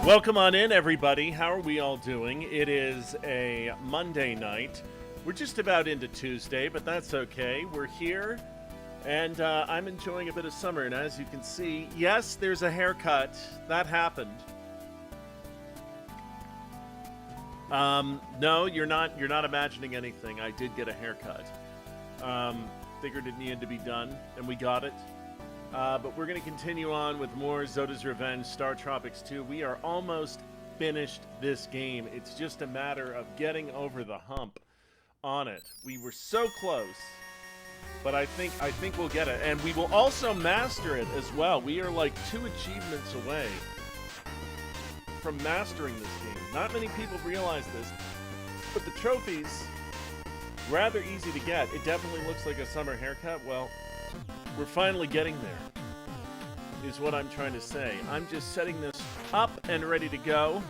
Welcome on in, everybody. How are we all doing? It is a Monday night. We're just about into Tuesday, but that's okay. We're here, and I'm enjoying a bit of summer. And as you can see, yes, there's a haircut. That happened. No, you're not imagining anything. I did get a haircut. Figured it needed to be done, and we got it. But we're going to continue on with more Zoda's Revenge, StarTropics 2. We are almost finished this game. It's just a matter of getting over the hump on it. We were so close, but I think we'll get it. And we will also master it as well. We are like 2 achievements away from mastering this game. Not many people realize this, but the trophies, rather easy to get. It definitely looks like a summer haircut. Well, we're finally getting there, is what I'm trying to say. I'm just setting this up and ready to go.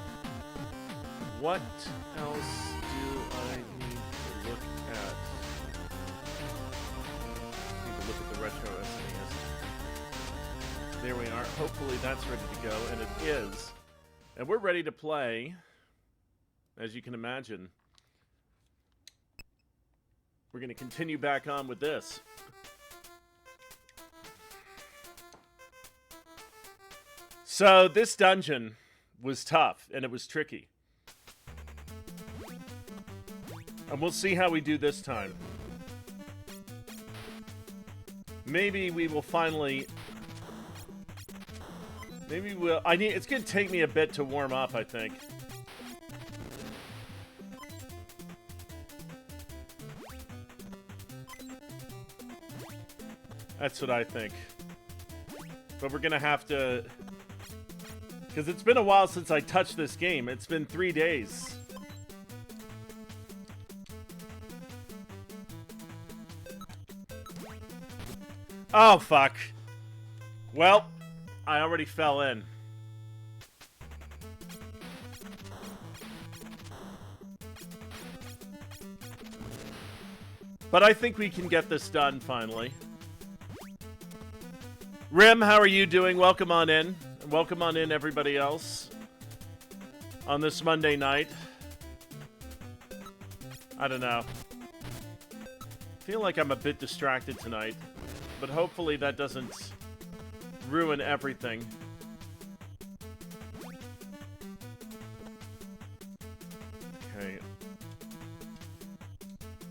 What else do I need to look at? Need to look at the retro SNES. There we are. Hopefully that's ready to go, and it is. And we're ready to play, as you can imagine. We're going to continue back on with this. So this dungeon was tough, and it was tricky. And we'll see how we do this time. Maybe we will finally... Maybe we'll... It's going to take me a bit to warm up, I think. That's what I think. But we're going to have to... Because it's been a while since I touched this game. It's been 3 days. Oh, fuck. Well, I already fell in. But I think we can get this done, finally. Rim, how are you doing? Welcome on in. Welcome on in, everybody else, on this Monday night. I don't know. I feel like I'm a bit distracted tonight, but hopefully that doesn't ruin everything. Okay.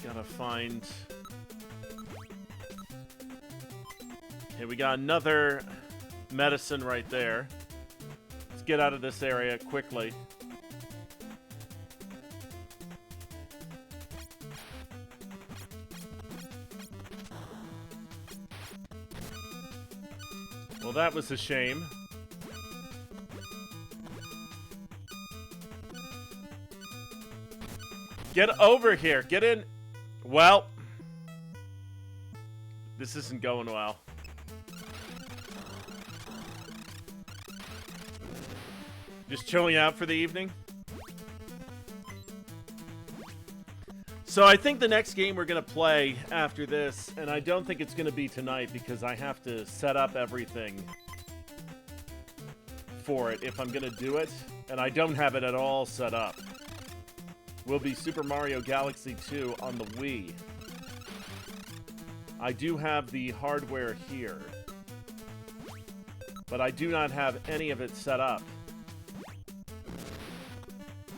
Gotta find... Okay, we got another... medicine right there. Let's get out of this area quickly. Well, that was a shame. Get over here. Get in. Well, this isn't going well. Just chilling out for the evening. So I think the next game we're going to play after this, and I don't think it's going to be tonight because I have to set up everything for it if I'm going to do it, and I don't have it at all set up, will be Super Mario Galaxy 2 on the Wii. I do have the hardware here, but I do not have any of it set up.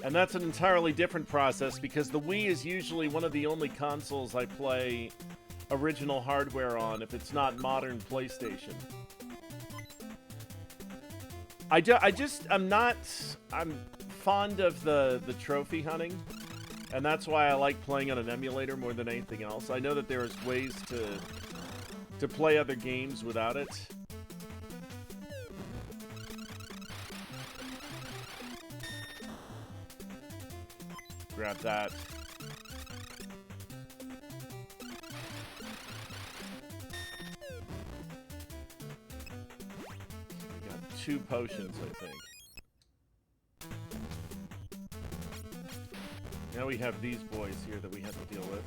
And that's an entirely different process because the Wii is usually one of the only consoles I play original hardware on if it's not modern PlayStation. I'm fond of the trophy hunting, and that's why I like playing on an emulator more than anything else. I know that there's ways to play other games without it. Grab that. We got 2 potions, I think. Now we have these boys here that we have to deal with.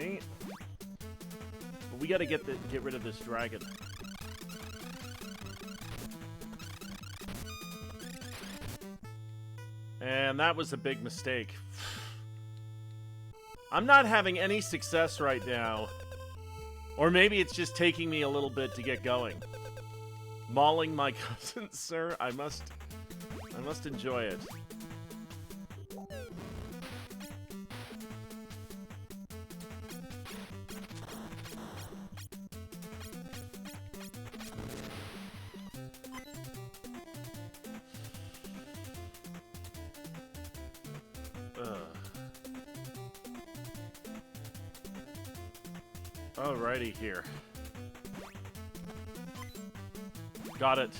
Okay. But we gotta get rid of this dragon. And that was a big mistake. I'm not having any success right now. Or maybe it's just taking me a little bit to get going. Mauling my cousins, sir. I must enjoy it. Alrighty here. Got it.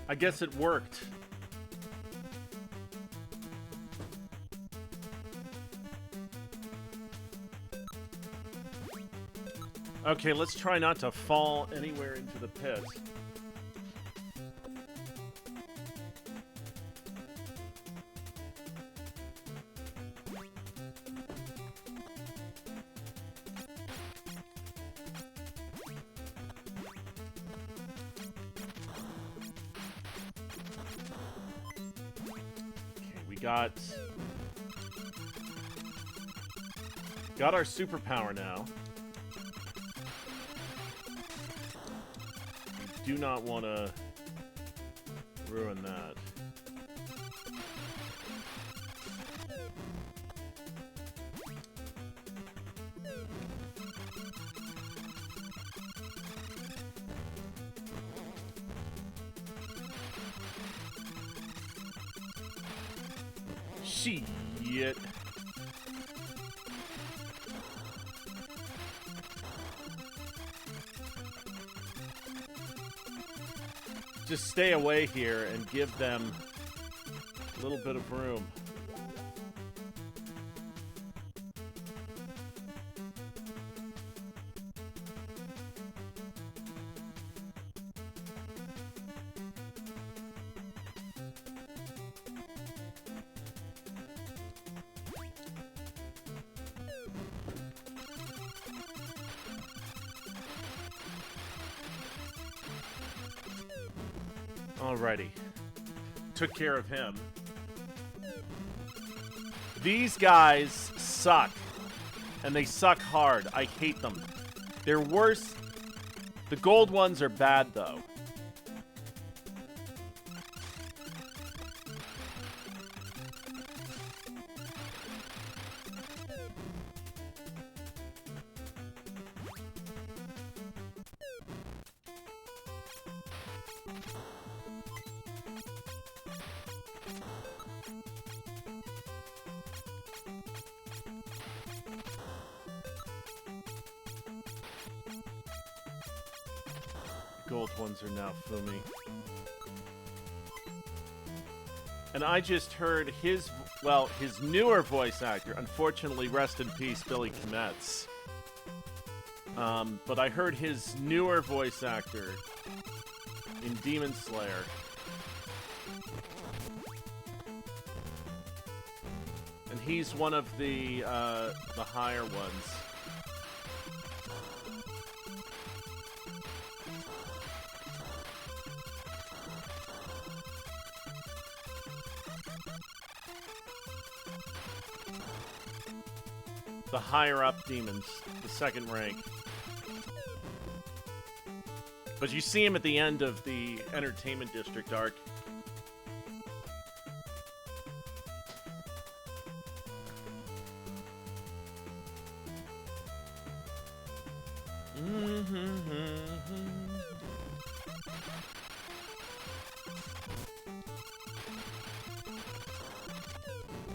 I guess it worked. Okay, let's try not to fall anywhere into the pit. Okay, we got our superpower now. Do not want to ruin that. Shit. Just stay away here and give them a little bit of room. Alrighty. Took care of him. These guys suck. And they suck hard. I hate them. They're worse. The gold ones are bad, though. Gold ones are now Fumi. And I just heard his newer voice actor, unfortunately, rest in peace, Billy Kometz. But I heard his newer voice actor in Demon Slayer. And he's one of the higher ones. The higher up demons, the second rank. But you see him at the end of the Entertainment District arc.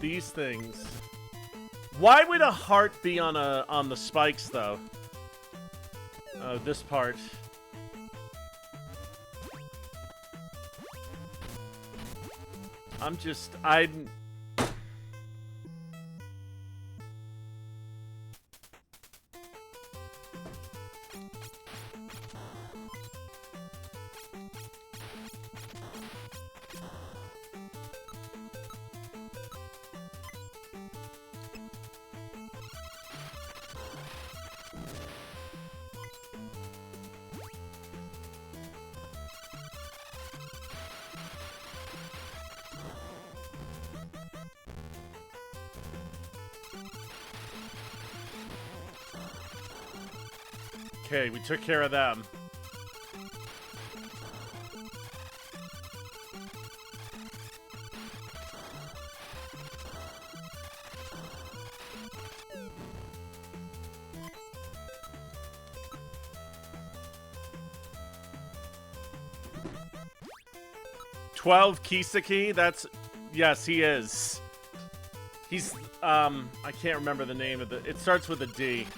These things. Why would a heart be on the spikes though? This part. I'm... Okay, we took care of them. $12 Kiseki? That's... Yes, he is. He's, I can't remember the name of the... It starts with a D.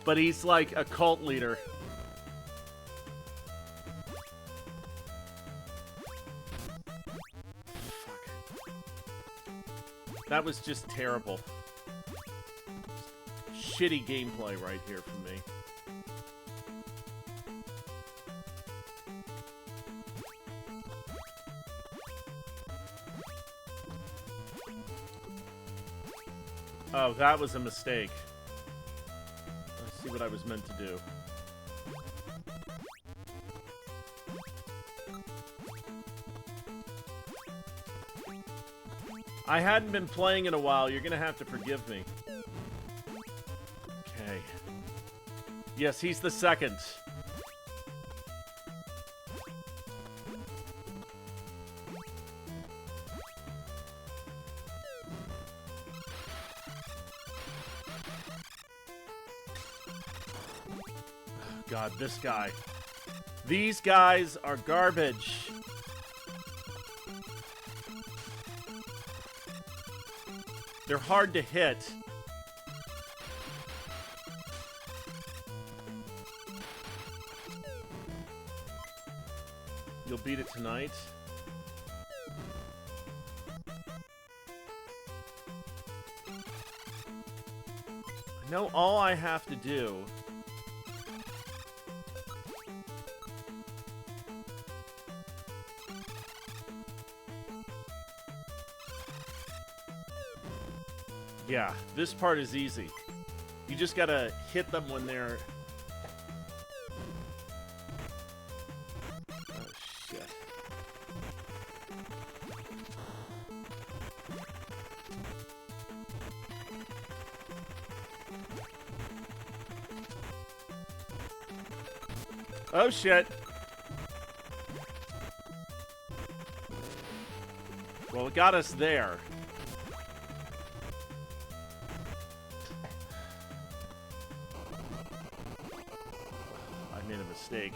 But he's like a cult leader. Fuck. That was just terrible. Shitty gameplay right here from me. Oh, that was a mistake. Let's see what I was meant to do. I hadn't been playing in a while. You're gonna have to forgive me. Okay. Yes, he's the second. God, this guy. These guys are garbage. They're hard to hit. You'll beat it tonight. I know all I have to do. Yeah, this part is easy. You just gotta hit them when they're... Oh, shit. Oh, shit. Well, it got us there. Mistake.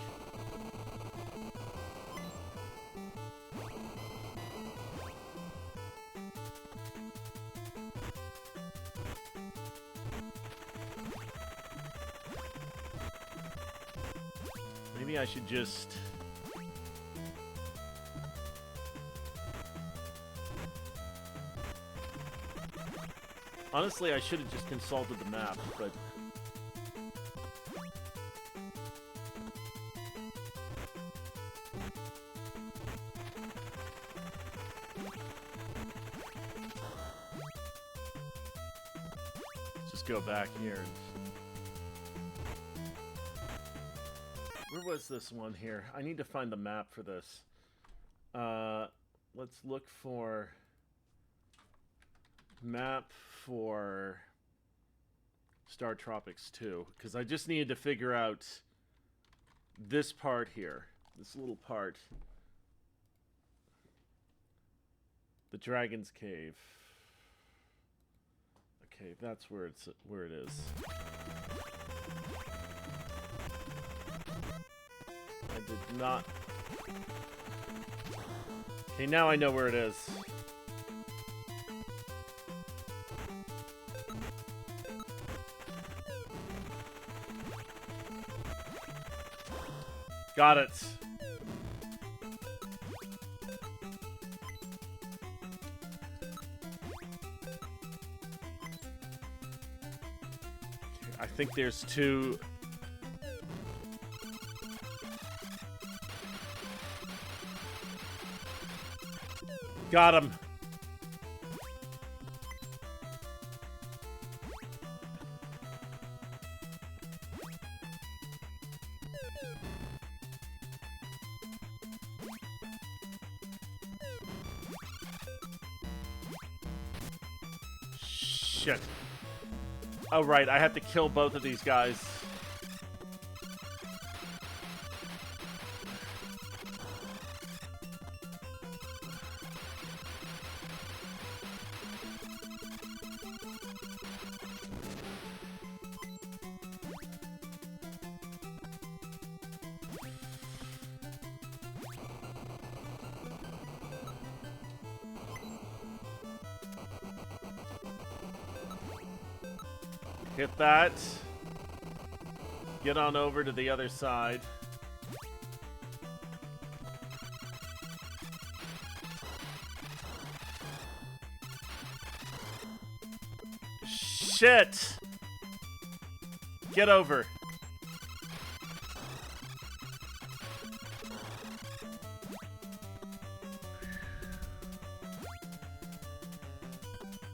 Maybe I should just... Honestly, I should have just consulted the map, but... Go back here. Where was this one here? I need to find the map for this. Let's look for map for StarTropics 2, because I just needed to figure out this part here, this little part, the Dragon's Cave. Okay, that's where it is. I did not... Okay, now I know where it is. Got it. I think there's two. Got him. Shit. Oh, right. I have to kill both of these guys. Hit that. Get on over to the other side. Shit! Get over.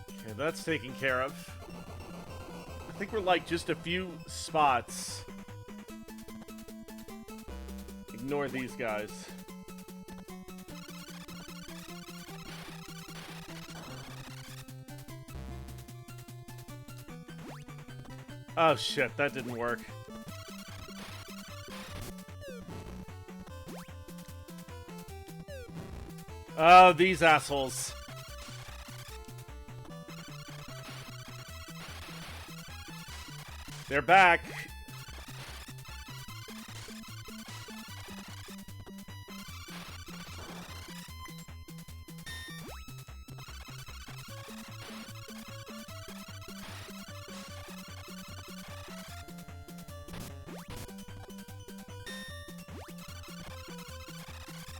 Okay, that's taken care of. I think we're like just a few spots. Ignore these guys. Oh shit, that didn't work. Oh, these assholes. They're back.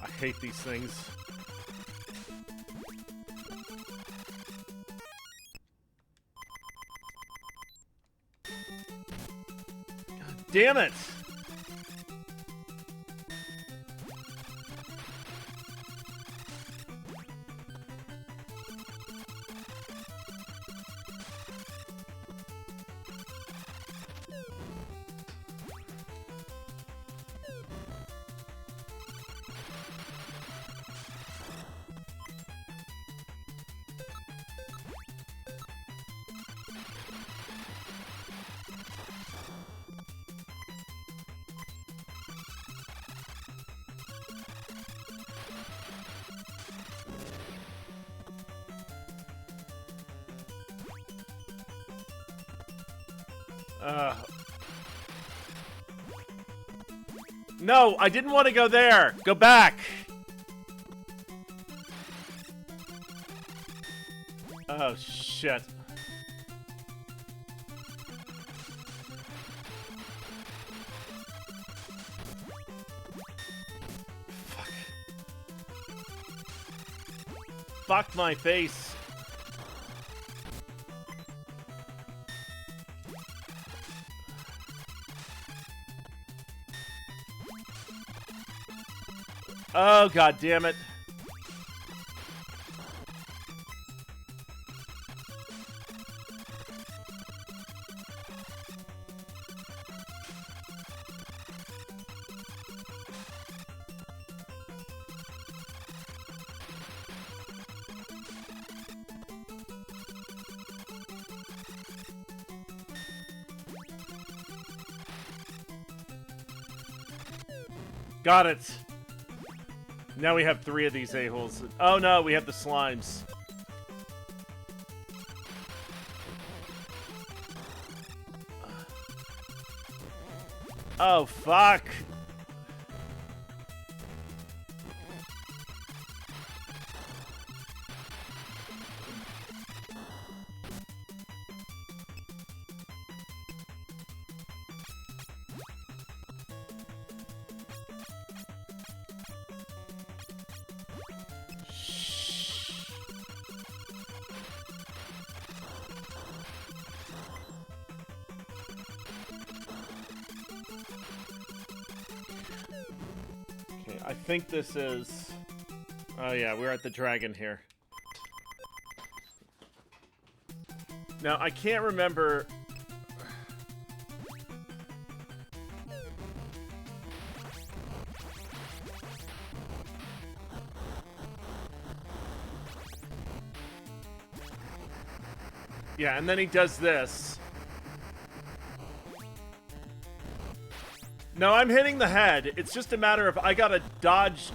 I hate these things. Damn it! No, I didn't want to go there. Go back. Oh, shit. Fuck. Fucked my face. Oh, god damn it. Got it. Now we have 3 of these a-holes. Oh no, we have the slimes. Oh, fuck. I think this is... Oh yeah, we're at the dragon here. Now, I can't remember... Yeah, and then he does this. No, I'm hitting the head. It's just a matter of I gotta dodge.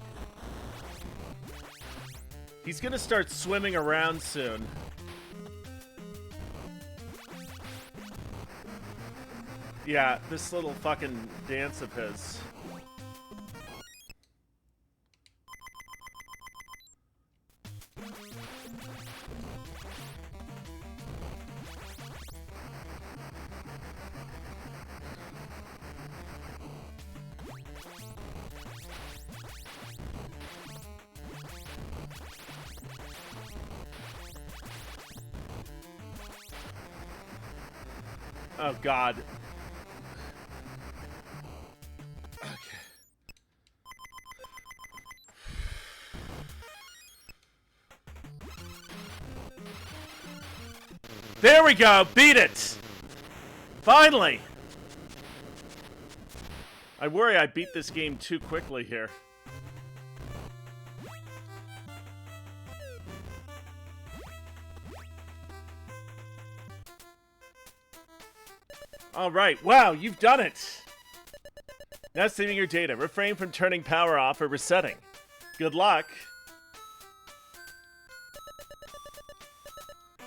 He's gonna start swimming around soon. Yeah, this little fucking dance of his. Oh, God. Okay. There we go! Beat it! Finally! I worry I beat this game too quickly here. Alright, wow, you've done it! Now saving your data. Refrain from turning power off or resetting. Good luck.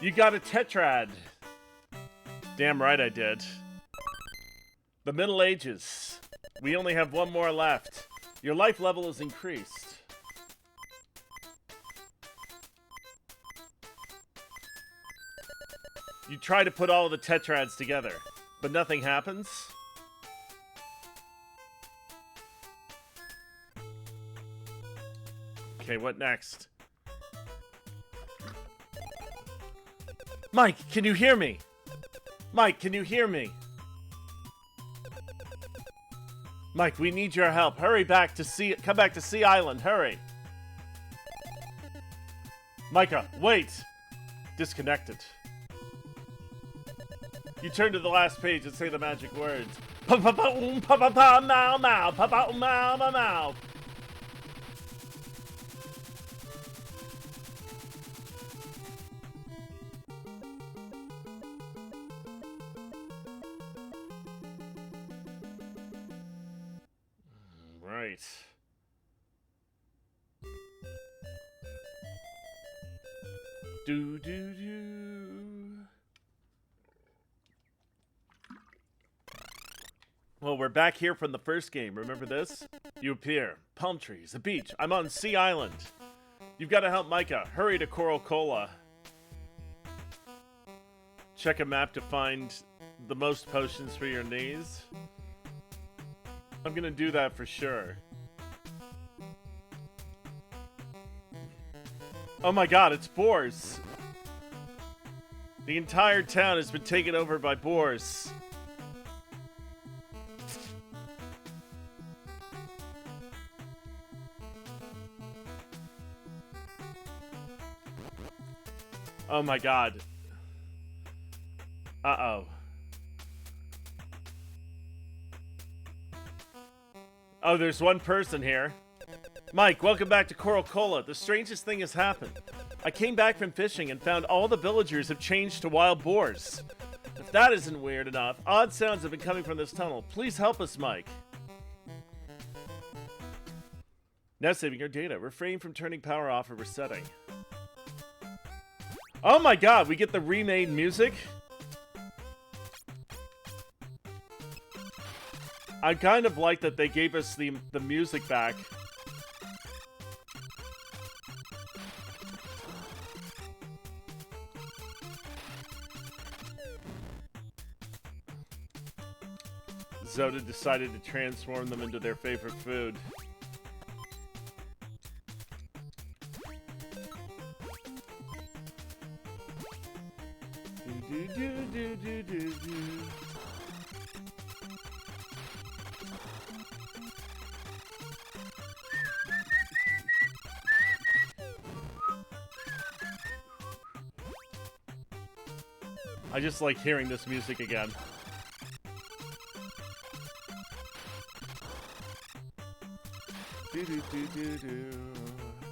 You got a tetrad. Damn right I did. The Middle Ages. We only have one more left. Your life level is increased. You try to put all of the tetrads together, but nothing happens. Okay, what next? Mike, can you hear me? Mike, can you hear me? Mike, we need your help. Hurry back to Sea... Come back to Sea Island. Hurry. Micah, wait. Disconnected. You turn to the last page and say the magic words. Pa-pa-pa-oom-pa-pa-pa-mow-mow. Pa-pa-oom-mow-mow-mow. Right. Do-do-do. Well, we're back here from the first game. Remember this? You appear. Palm trees, a beach. I'm on Sea Island. You've got to help Micah. Hurry to Coral Cola. Check a map to find the most potions for your knees. I'm gonna do that for sure. Oh my god, it's boars. The entire town has been taken over by boars. Oh my god. Uh-oh. Oh, there's one person here. Mike, welcome back to Coral Cola. The strangest thing has happened. I came back from fishing and found all the villagers have changed to wild boars. If that isn't weird enough, odd sounds have been coming from this tunnel. Please help us, Mike. Now saving your data. Refrain from turning power off or resetting. Oh my god, we get the remade music? I kind of like that they gave us the music back. Zoda decided to transform them into their favorite food. Do, do, do, do, do, do. I just like hearing this music again. Do do do do do.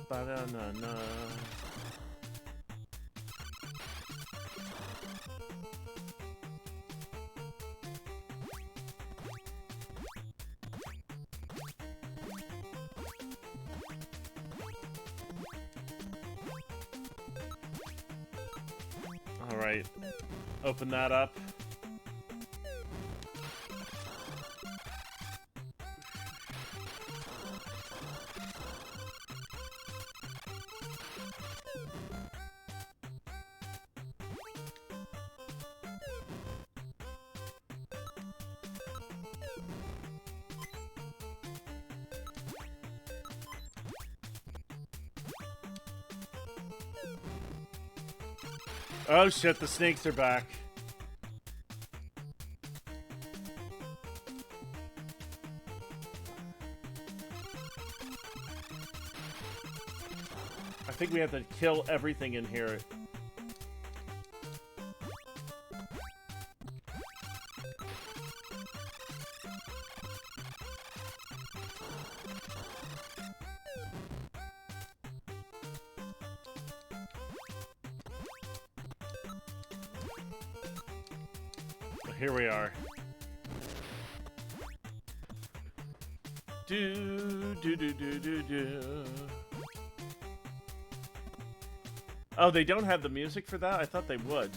Ba da na na. All right, open that up. Oh shit, the snakes are back. I think we have to kill everything in here. Here we are. Do do do do do do. Oh, they don't have the music for that? I thought they would.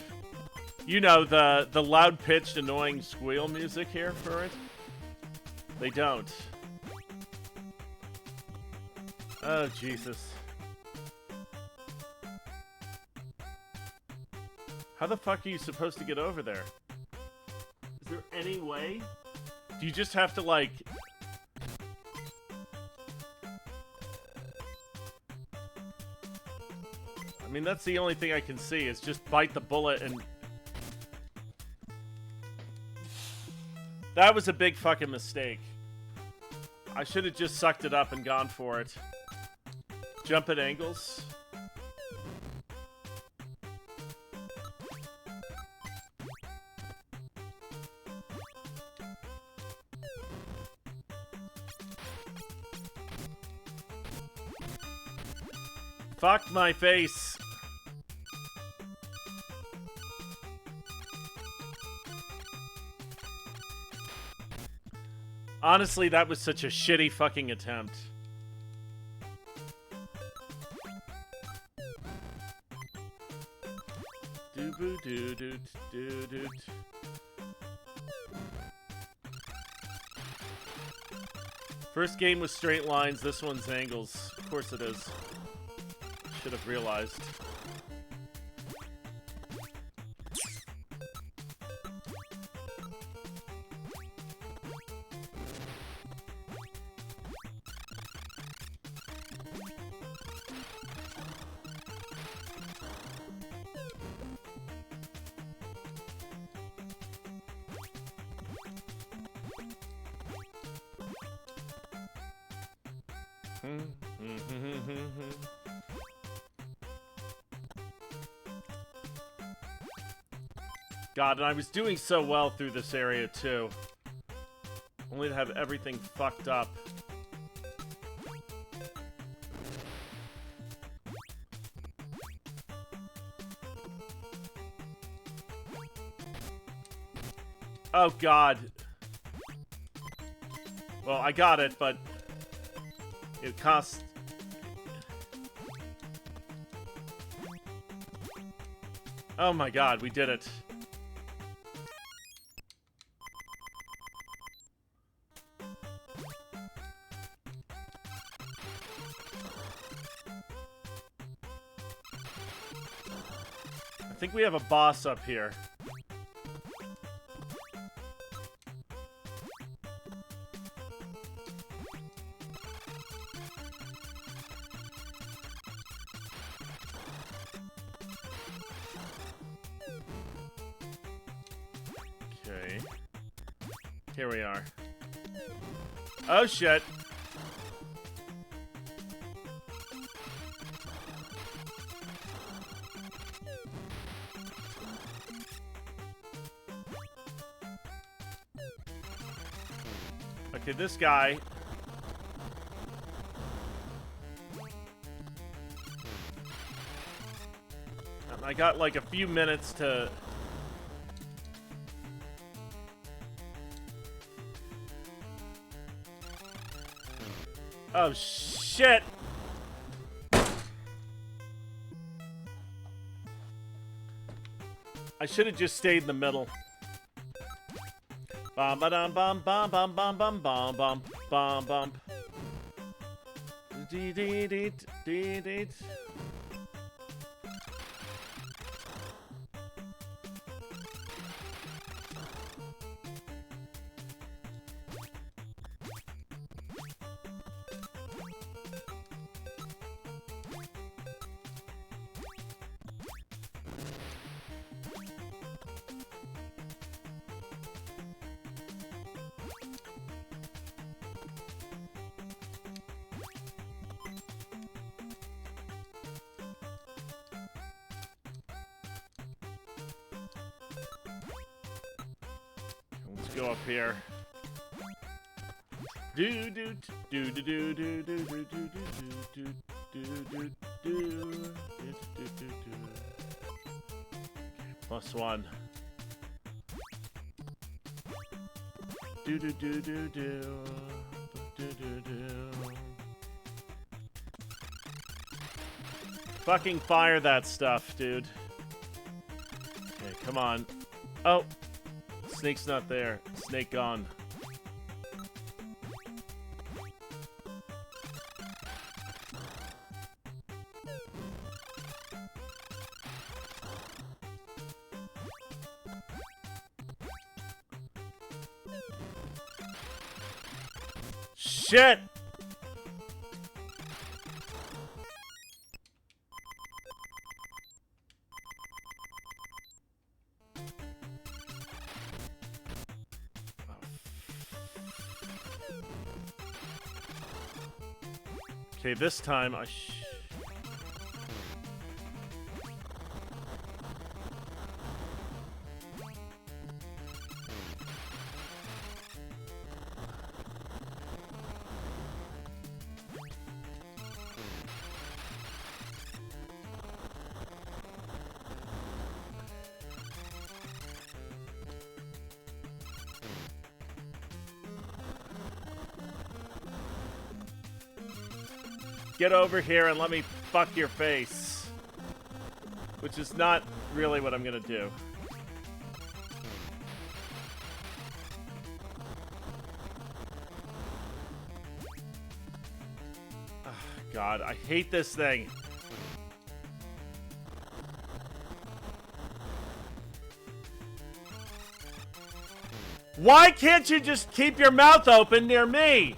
You know, the loud-pitched, annoying squeal music here for it? They don't. Oh, Jesus. How the fuck are you supposed to get over there? Is there any way? Do you just have to, like... I mean, that's the only thing I can see, is just bite the bullet and... That was a big fucking mistake. I should have just sucked it up and gone for it. Jump at angles. Fuck my face. Honestly, that was such a shitty fucking attempt. Do-boo-doo-doo-doo-doo. First game was straight lines, this one's angles. Of course it is. Should have realized. God, and I was doing so well through this area, too. Only to have everything fucked up. Oh, God. Well, I got it, but... it cost... Oh my God, we did it. I think we have a boss up here. Okay. Here we are. Oh shit. Okay, this guy. I got like a few minutes to... Oh, shit! I should have just stayed in the middle. Bum ba dum bum bum bum bum bum bum bum bum bum. Dee dee dee dee dee. Go up here. Do do do do do do do do do do do do do. +1. Do do do do do do do do. Fucking fire that stuff, dude. Okay, come on. Oh. Snake's not there. Snake gone. Shit! Okay, this time I Get over here and let me fuck your face. Which is not really what I'm gonna do. Oh, God, I hate this thing. Why can't you just keep your mouth open near me?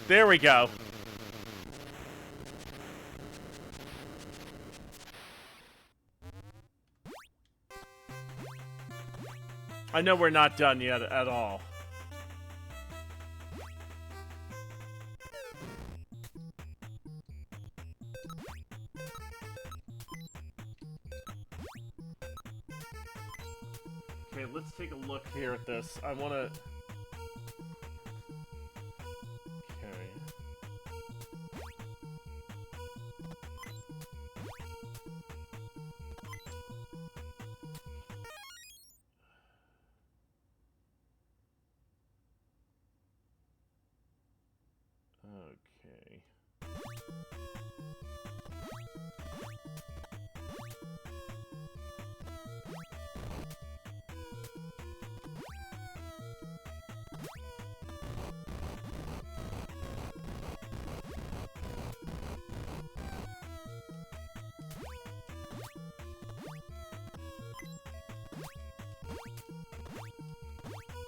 There we go. I know we're not done yet at all. Okay, let's take a look here at this. I want to... Okay.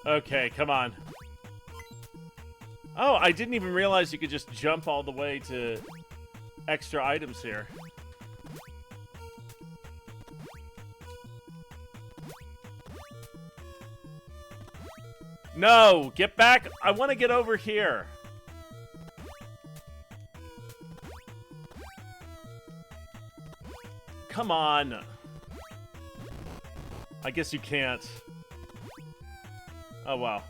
Okay, come on. Oh, I didn't even realize you could just jump all the way to extra items here. No! Get back! I want to get over here. Come on. I guess you can't. Oh, wow.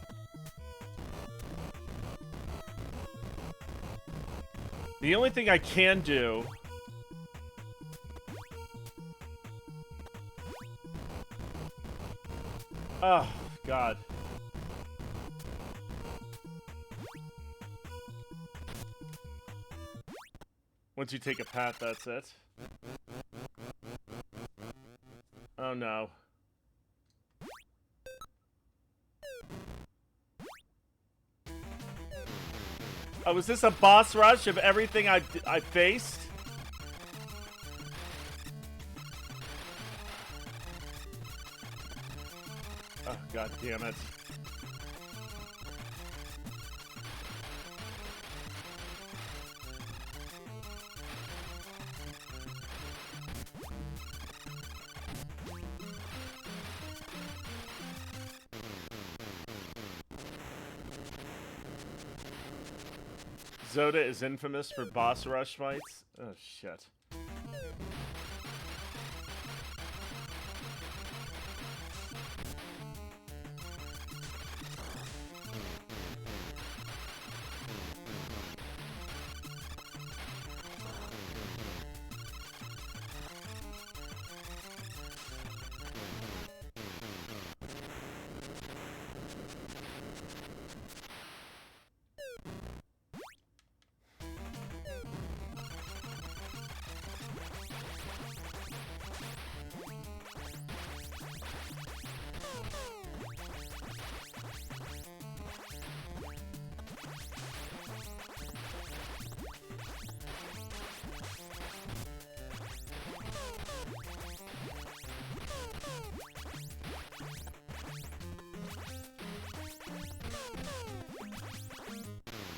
The only thing I can do... Oh, God. Once you take a path, that's it. Oh, no. Oh, was this a boss rush of everything I faced? Oh, God damn it. Zoda is infamous for boss rush fights? Oh, shit.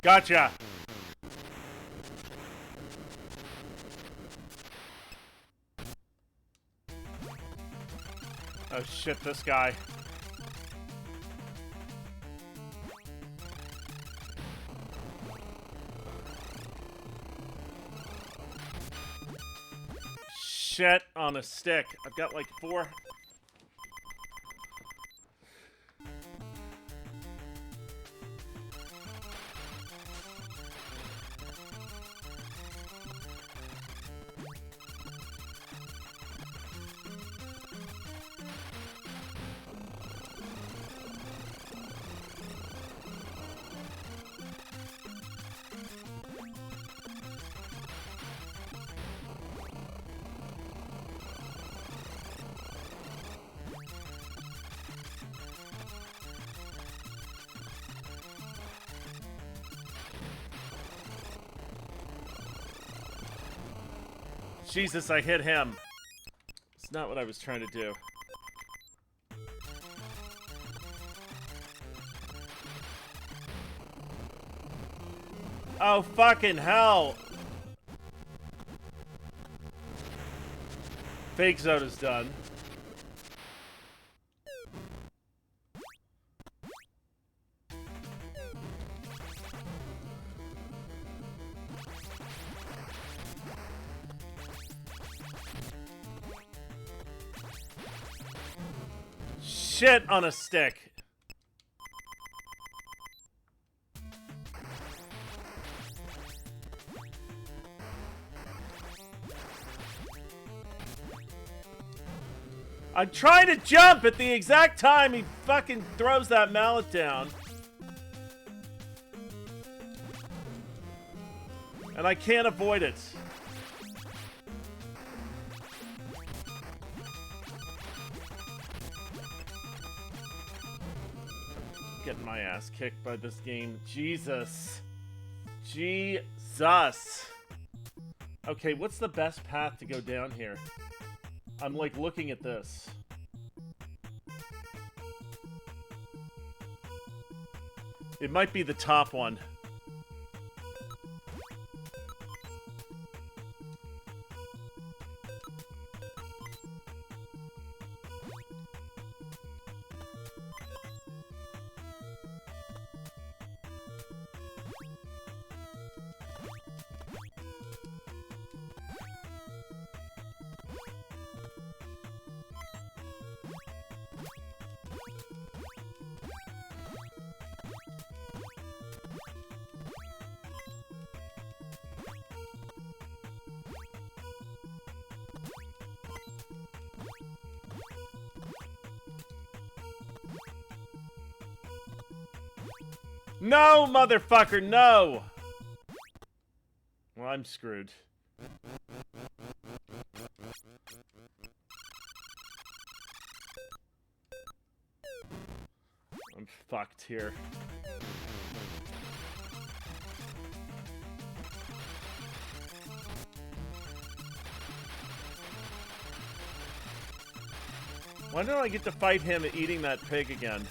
Gotcha! Oh shit, this guy. Shit on a stick. I've got like 4... Jesus, I hit him. It's not what I was trying to do. Oh, fucking hell. Fake Zoda's done. Shit on a stick. I'm trying to jump at the exact time he fucking throws that mallet down. And I can't avoid it. Getting my ass kicked by this game. Jesus. Jesus. Okay, what's the best path to go down here? I'm like looking at this. It might be the top one. No, motherfucker, no! Well, I'm screwed. I'm fucked here. Why don't I get to fight him eating that pig again?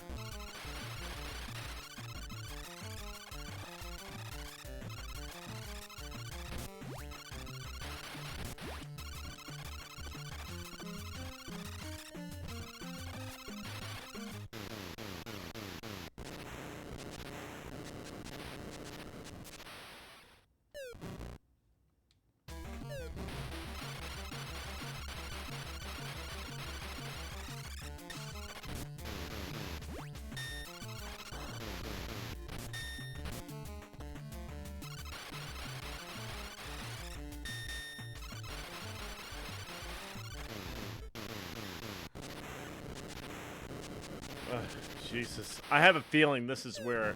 Jesus. I have a feeling this is where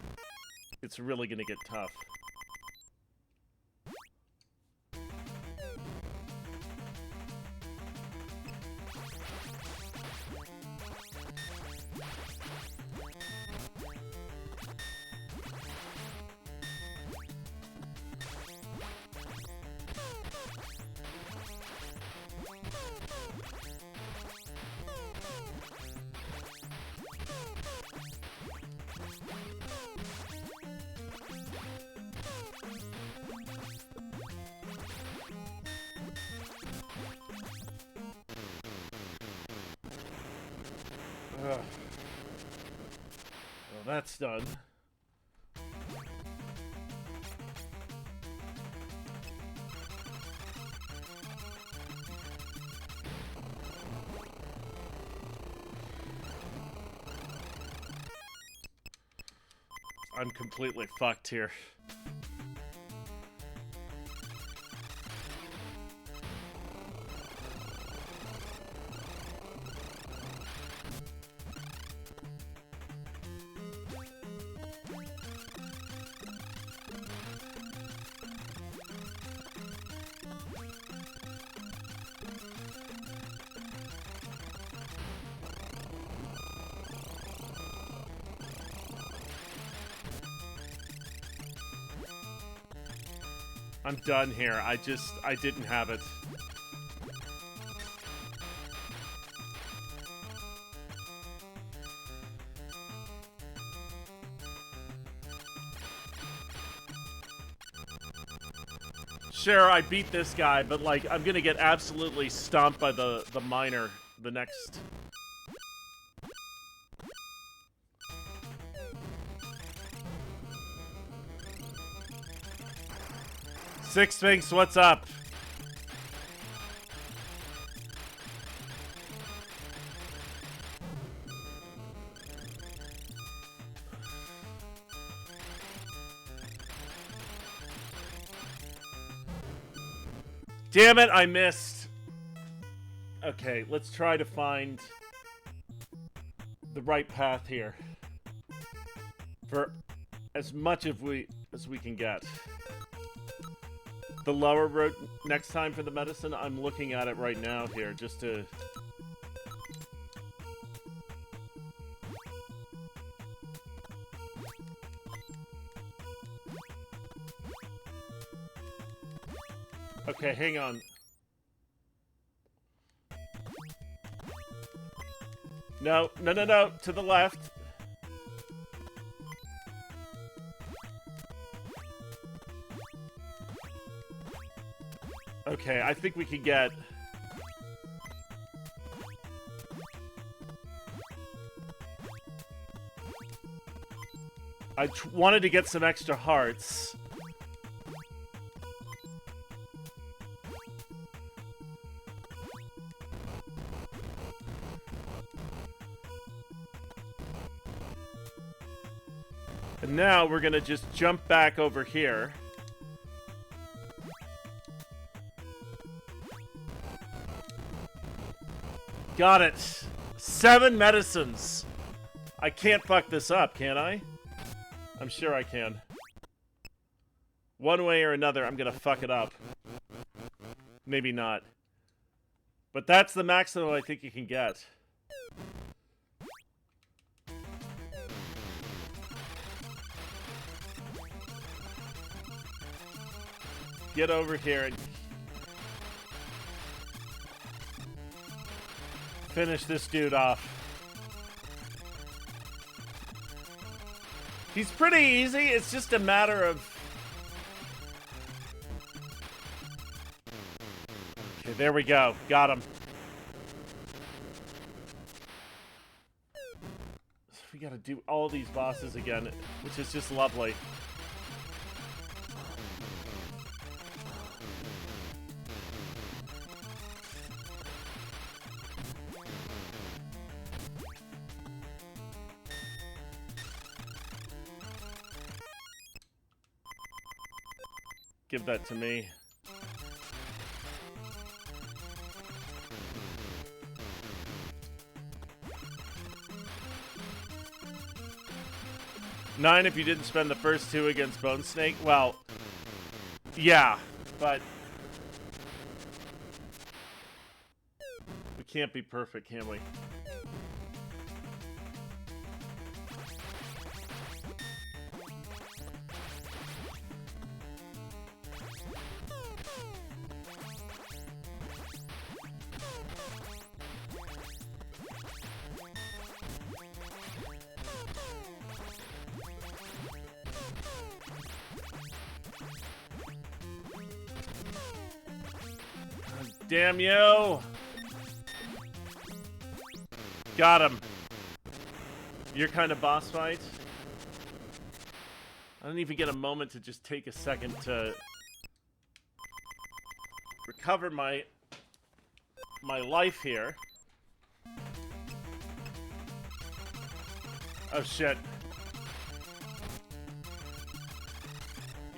it's really gonna get tough. Well, that's done. I'm completely fucked here. I'm done here. I didn't have it. Sure, I beat this guy, but like, I'm gonna get absolutely stomped by the miner the next... Six Sphinx, what's up? Damn it, I missed. Okay, let's try to find the right path here. For as much as we can get. The lower road next time for the medicine, I'm looking at it right now here just to... Okay, hang on. No, no, no, no, to the left. Okay, I think we can get... I wanted to get some extra hearts. And now we're gonna just jump back over here. Got it. 7 medicines. I can't fuck this up, can I? I'm sure I can. One way or another, I'm gonna fuck it up. Maybe not. But that's the maximum I think you can get. Get over here and finish this dude off. He's pretty easy, it's just a matter of... Okay, there we go. Got him. We gotta do all these bosses again, which is just lovely. Give that to me. Nine if you didn't spend the first two against Bone Snake. Well, yeah, but we can't be perfect, can we? Damn you! Got him. Your kind of boss fight. I don't even get a moment to just take a second to recover my life here. Oh shit.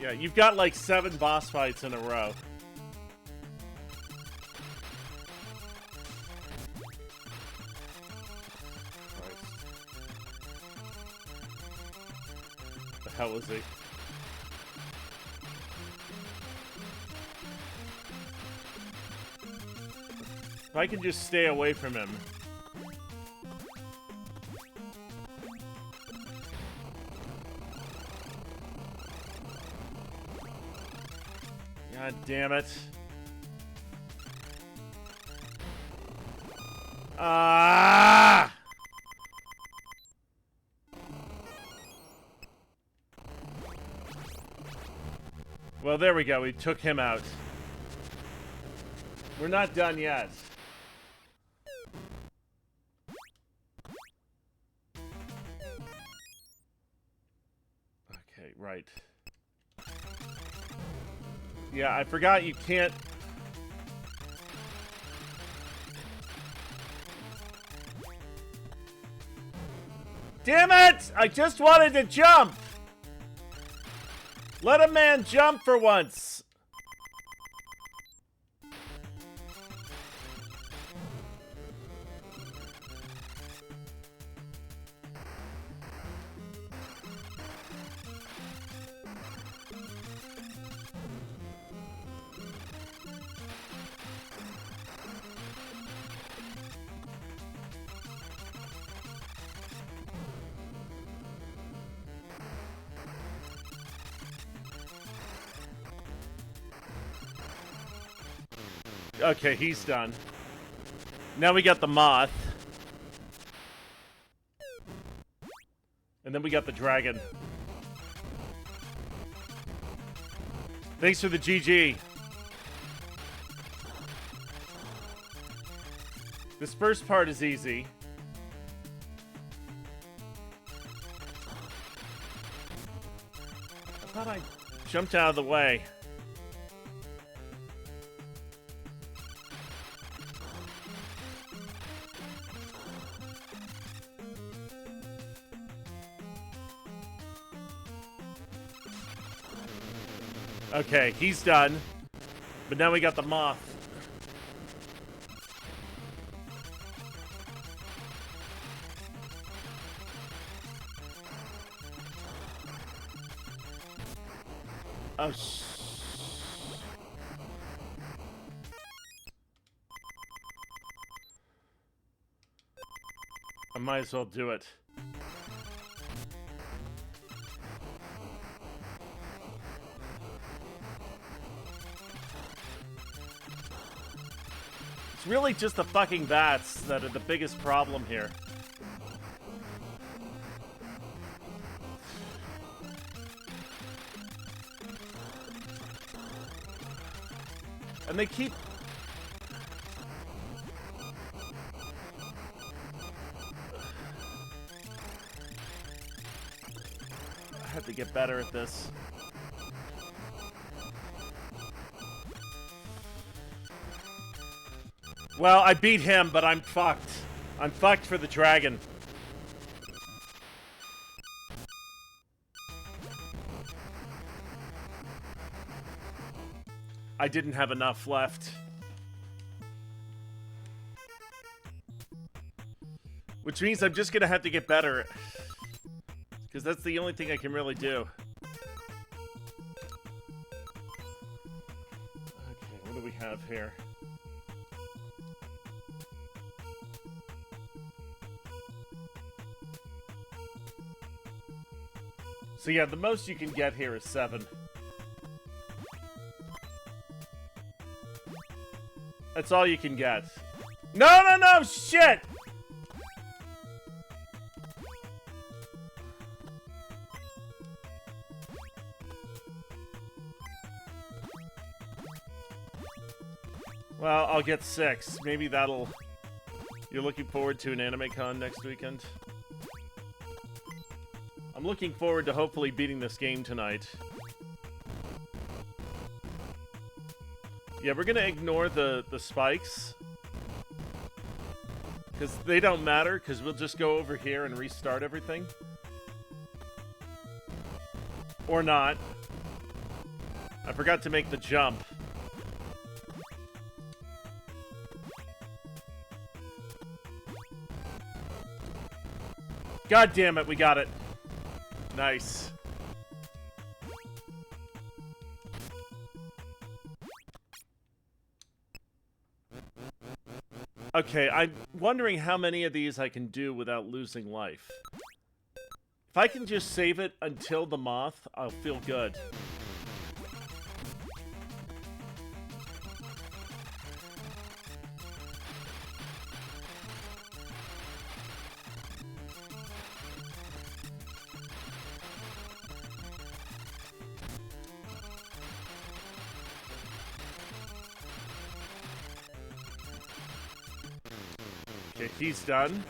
Yeah, you've got like 7 boss fights in a row. How was he? If I can just stay away from him. God damn it. Ah! Well, there we go. We took him out. We're not done yet. Okay, right. Yeah, I forgot you can't... Damn it! I just wanted to jump! Let a man jump for once! Okay, he's done. Now we got the moth. And then we got the dragon. Thanks for the GG. This first part is easy. I thought I jumped out of the way. Okay, he's done. But now we got the moth. Oh, I might as well do it. It's really just the fucking bats that are the biggest problem here. And they keep... I have to get better at this. Well, I beat him, but I'm fucked. I'm fucked for the dragon. I didn't have enough left. Which means I'm just gonna have to get better. Because that's the only thing I can really do. Okay, what do we have here? So yeah, the most you can get here is 7. That's all you can get. No, no, no! Shit! Well, I'll get 6. Maybe that'll... You're looking forward to an anime con next weekend? I'm looking forward to hopefully beating this game tonight. Yeah, we're gonna ignore the spikes. Because they don't matter, because we'll just go over here and restart everything. Or not. I forgot to make the jump. God damn it, we got it. Nice. Okay, I'm wondering how many of these I can do without losing life. If I can just save it until the moth, I'll feel good. Okay, he's done.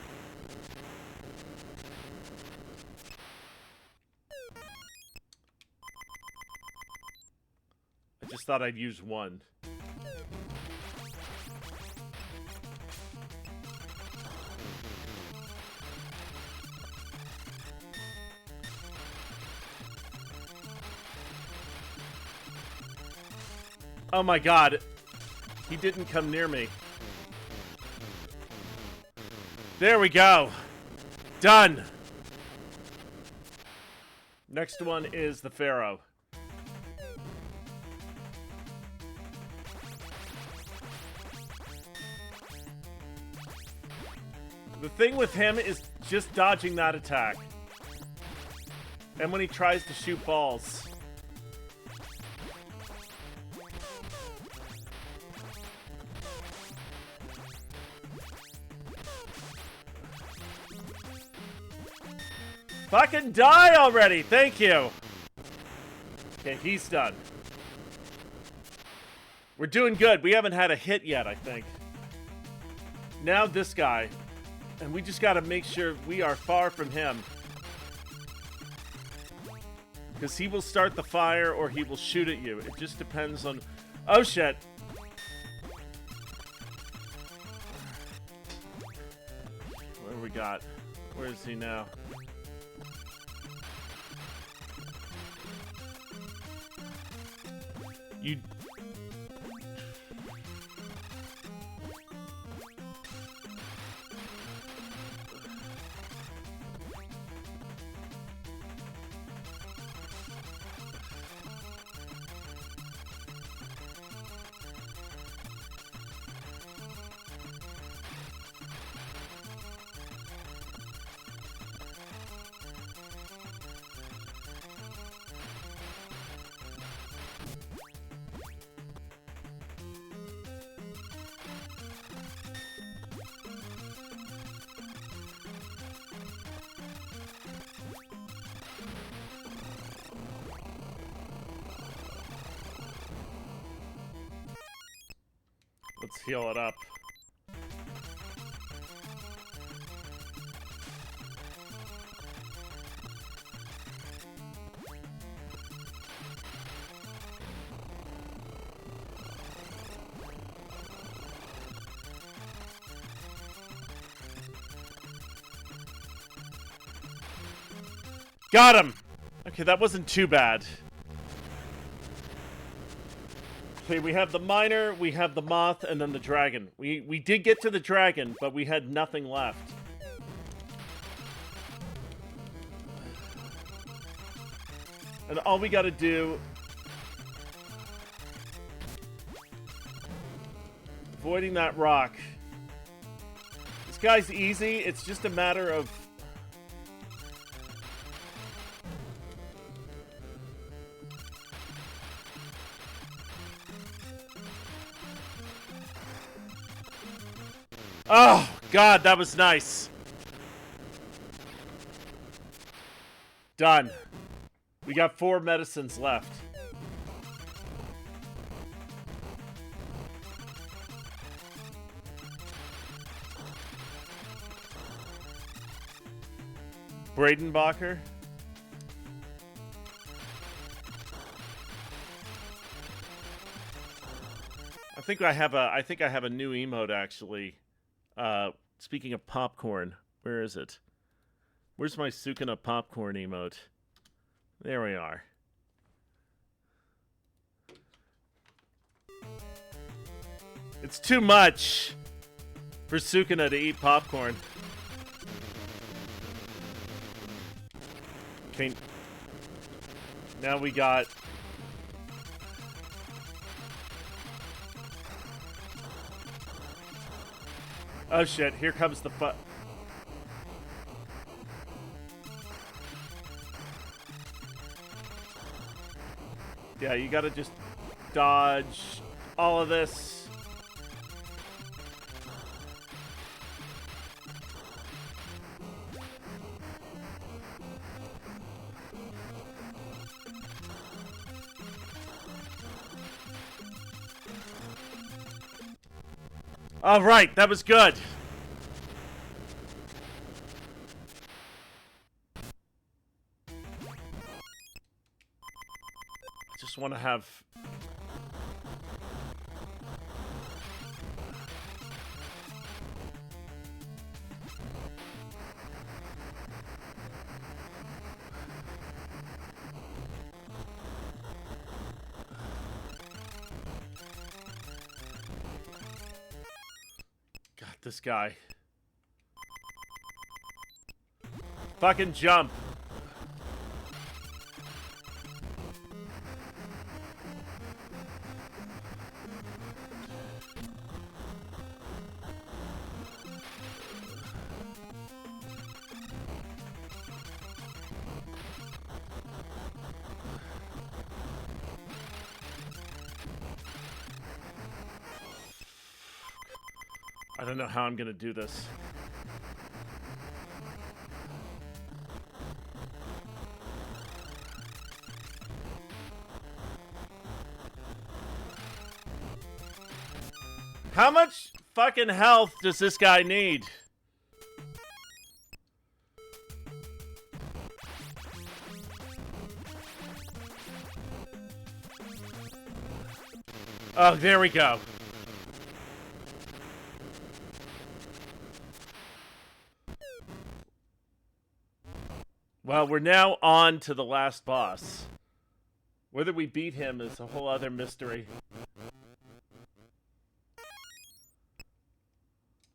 I just thought I'd use one. Oh my god. He didn't come near me. There we go. Done. Next one is the Pharaoh. The thing with him is just dodging that attack. And when he tries to shoot balls. Fucking die already! Thank you! Okay, he's done. We're doing good. We haven't had a hit yet, I think. Now this guy. And we just gotta make sure we are far from him. Because he will start the fire or he will shoot at you. It just depends on... Oh, shit! What do we got? Where is he now? You... Let's heal it up. Got him! Okay, that wasn't too bad. Okay, we have the miner, we have the moth, and then the dragon. We did get to the dragon, but we had nothing left. And all we gotta do... Avoiding that rock. This guy's easy, it's just a matter of... Oh, God, that was nice. Done. We got 4 medicines left. Bradenbacher. I think I have a new emote actually. Speaking of popcorn, where is it? Where's my Sukuna popcorn emote? There we are. It's too much for Sukuna to eat popcorn. Okay. Now we got... Oh shit, here comes the Yeah, you gotta just dodge all of this. All right, that was good. I just want to have... This guy. Fucking jump. I don't know how I'm gonna do this. How much fucking health does this guy need? Oh, there we go. Well, we're now on to the last boss. Whether we beat him is a whole other mystery.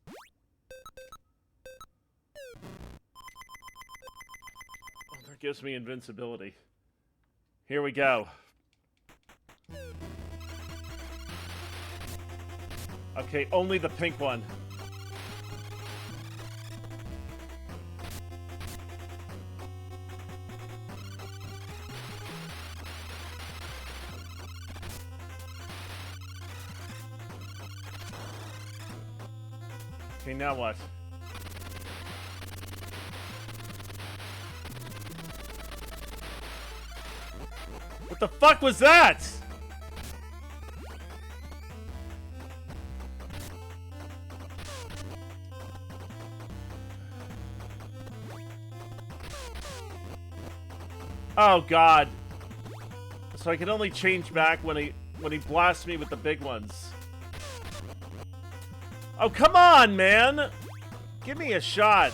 Oh, that gives me invincibility. Here we go. Okay, only the pink one. Okay, now what? What the fuck was that? Oh God. So I can only change back when he blasts me with the big ones. Oh, come on, man! Give me a shot.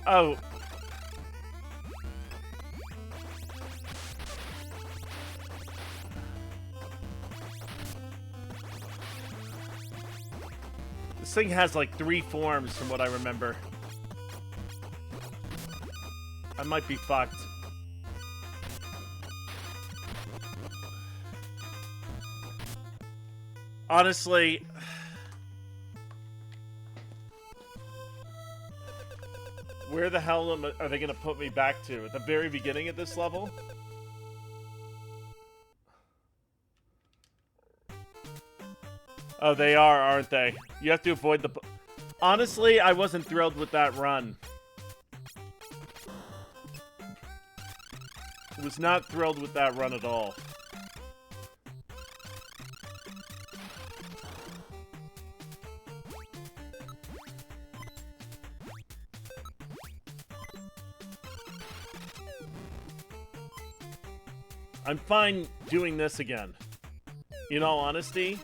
Oh. This thing has like 3 forms from what I remember. I might be fucked. Honestly, where the hell are they going to put me back to? At the very beginning of this level? Oh, they are, aren't they? You have to avoid the... Honestly, I wasn't thrilled with that run. I was not thrilled with that run at all. I'm fine doing this again. In all honesty.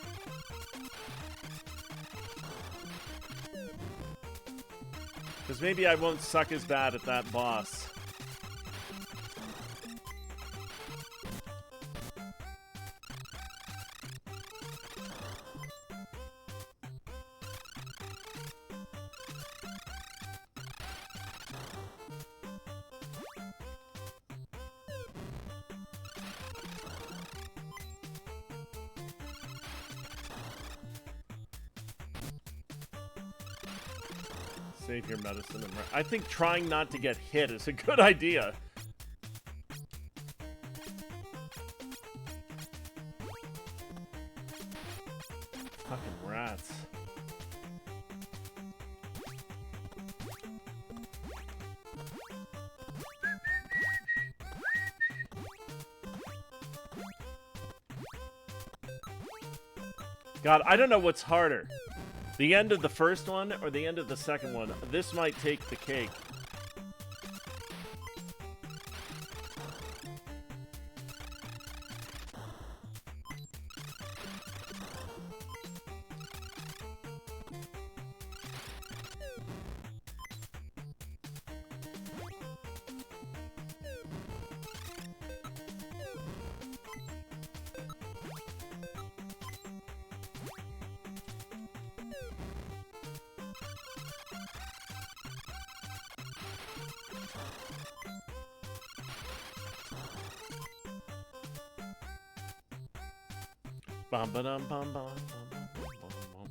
Because maybe I won't suck as bad at that boss. Save your medicine. And I think trying not to get hit is a good idea. Fucking rats. God, I don't know what's harder. The end of the first one or the end of the second one. This might take the cake. Bum ba dum bum bum bum bum bum.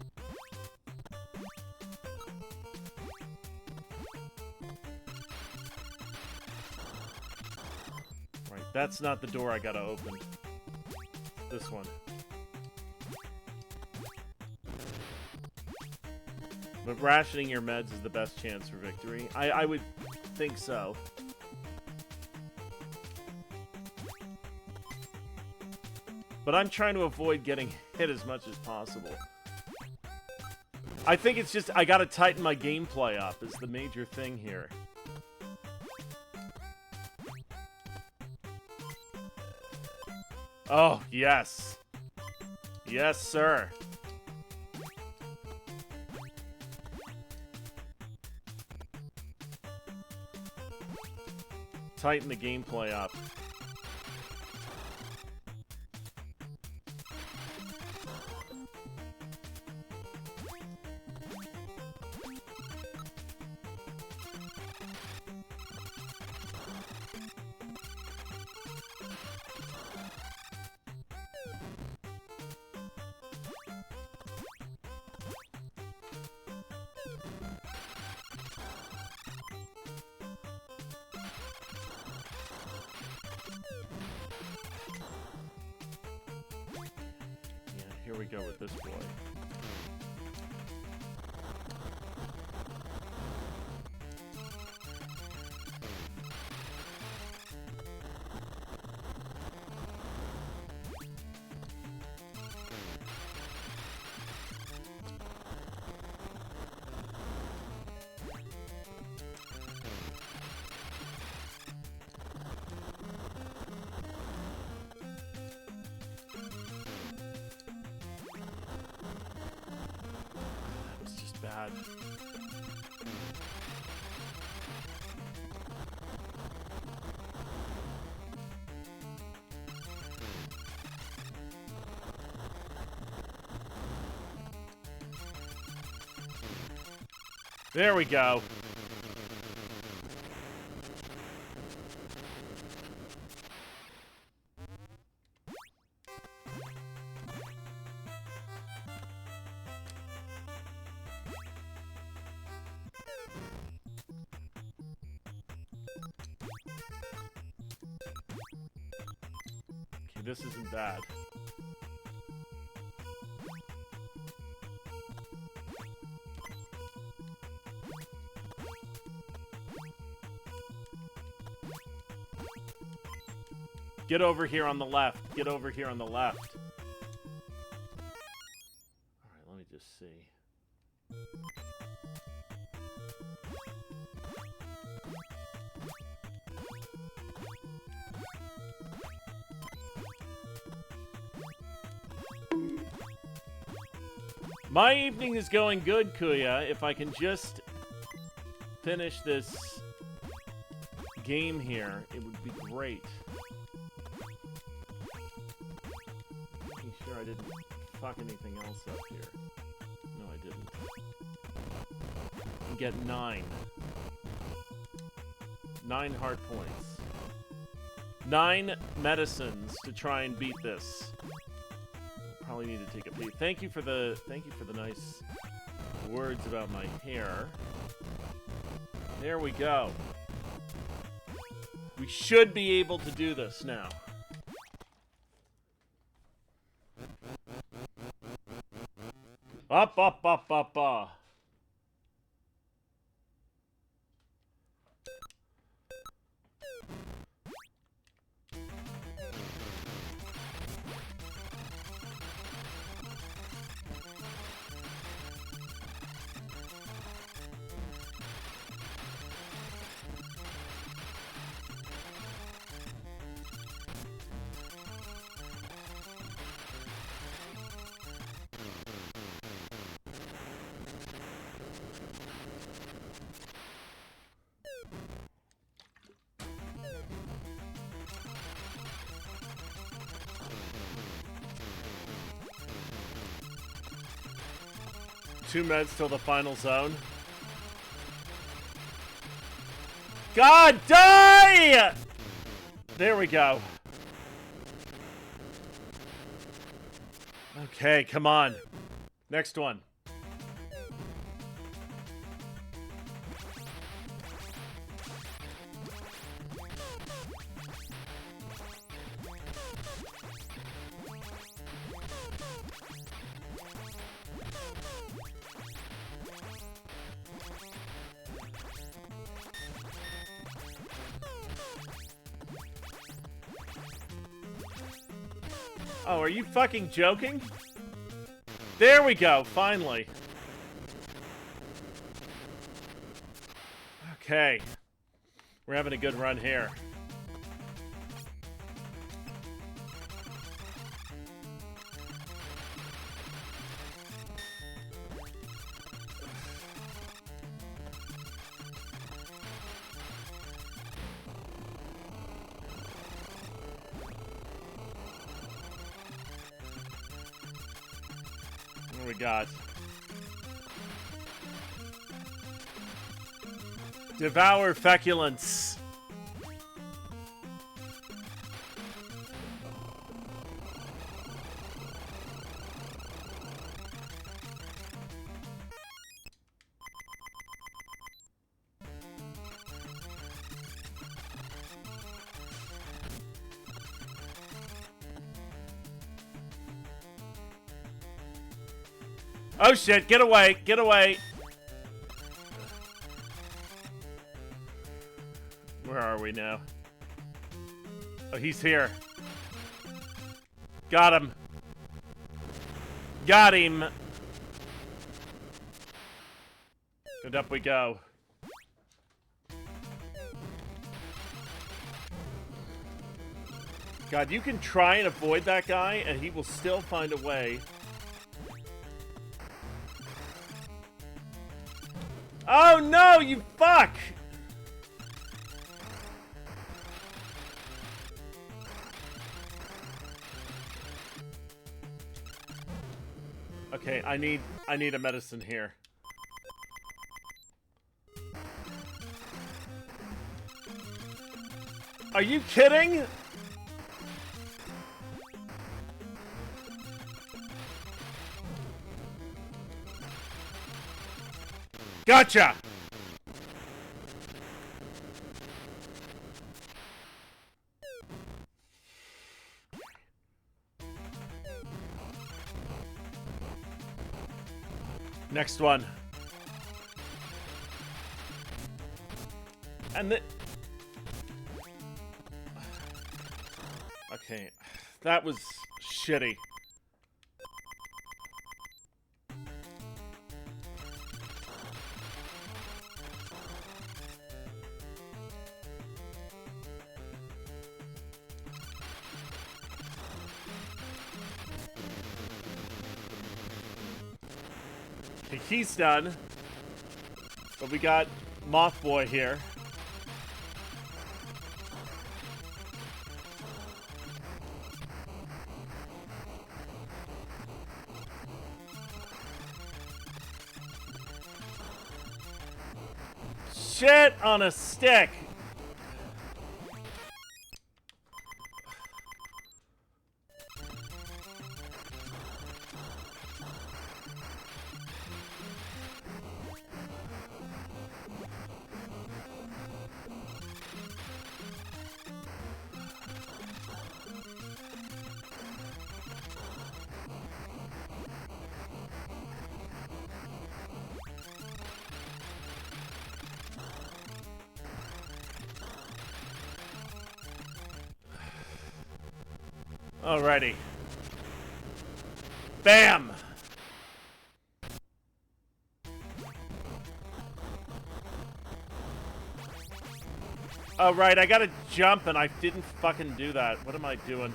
Right, that's not the door I gotta open. This one. But rationing your meds is the best chance for victory. I would think so. But I'm trying to avoid getting hit as much as possible. I think it's just, I gotta tighten my gameplay up is the major thing here. Oh, yes. Yes, sir. Tighten the gameplay up. Here we go with this boy. bad. There we go. Okay, this isn't bad. Get over here on the left. Get over here on the left. Alright, let me just see. My evening is going good, Kuya. If I can just finish this game here, it would be great. Making sure I didn't fuck anything else up here. No, I didn't. And get 9. 9 heart points. 9 medicines to try and beat this. Probably need to take a pee. Thank you for the nice words about my hair. There we go. We should be able to do this now. Up, up, up, up, up. Two meds till the final zone. God, die! There we go. Okay, come on. Next one. Oh, are you fucking joking? There we go, finally. Okay. We're having a good run here. What do we got? Devour feculence. Oh shit, get away, get away. Where are we now? Oh, he's here. Got him. Got him. And up we go. God, you can try and avoid that guy, and he will still find a way. Oh no, you fuck! Okay, I need a medicine here. Are you kidding? Gotcha! Next one. And the... Okay, that was shitty. Okay, he's done. But we got Mothboy here. Shit on a stick. Alrighty. Bam! Oh, right, I gotta jump and I didn't fucking do that. What am I doing?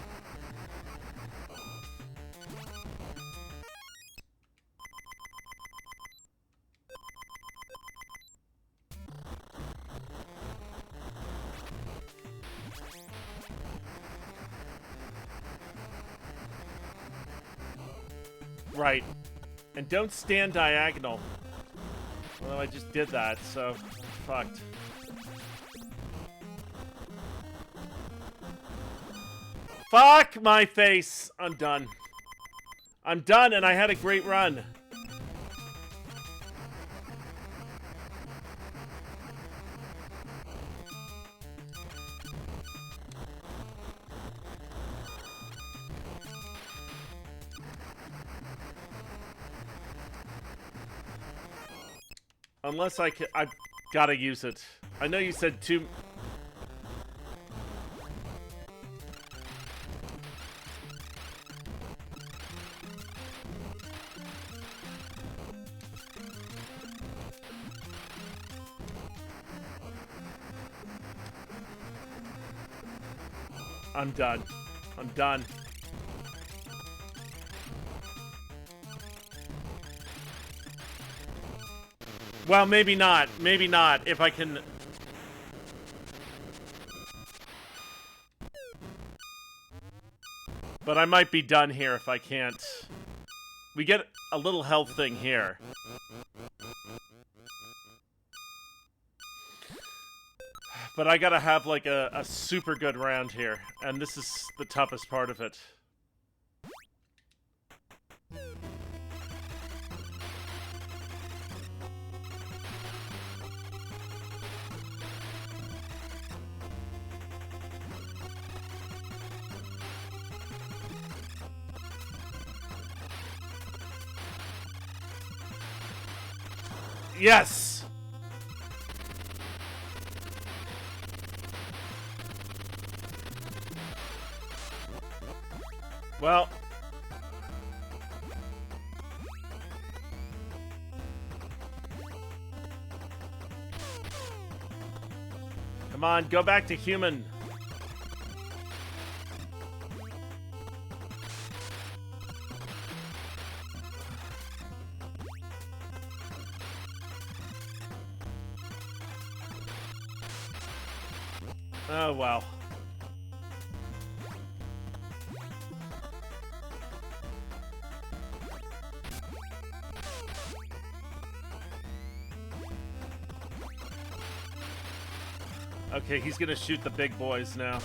Right. And don't stand diagonal. Although I just did that, so fucked. Fuck my face. I'm done. I'm done and I had a great run. Unless I can, I've gotta use it. I know you said two. I'm done. I'm done. Well, maybe not. Maybe not. If I can... But I might be done here if I can't. We get a little health thing here. But I gotta have, like, a super good round here. And this is the toughest part of it. Yes! Well... Come on, go back to human. Oh, wow. Okay, he's gonna shoot the big boys now.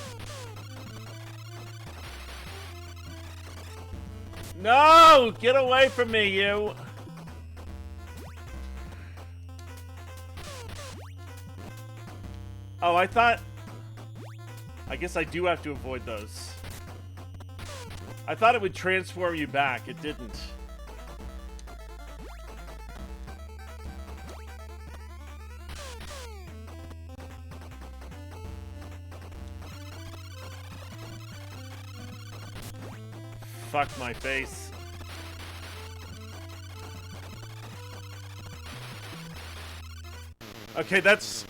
No! Get away from me, you! Oh, I thought... I guess I do have to avoid those. I thought it would transform you back. It didn't. Fuck my face. Okay, that's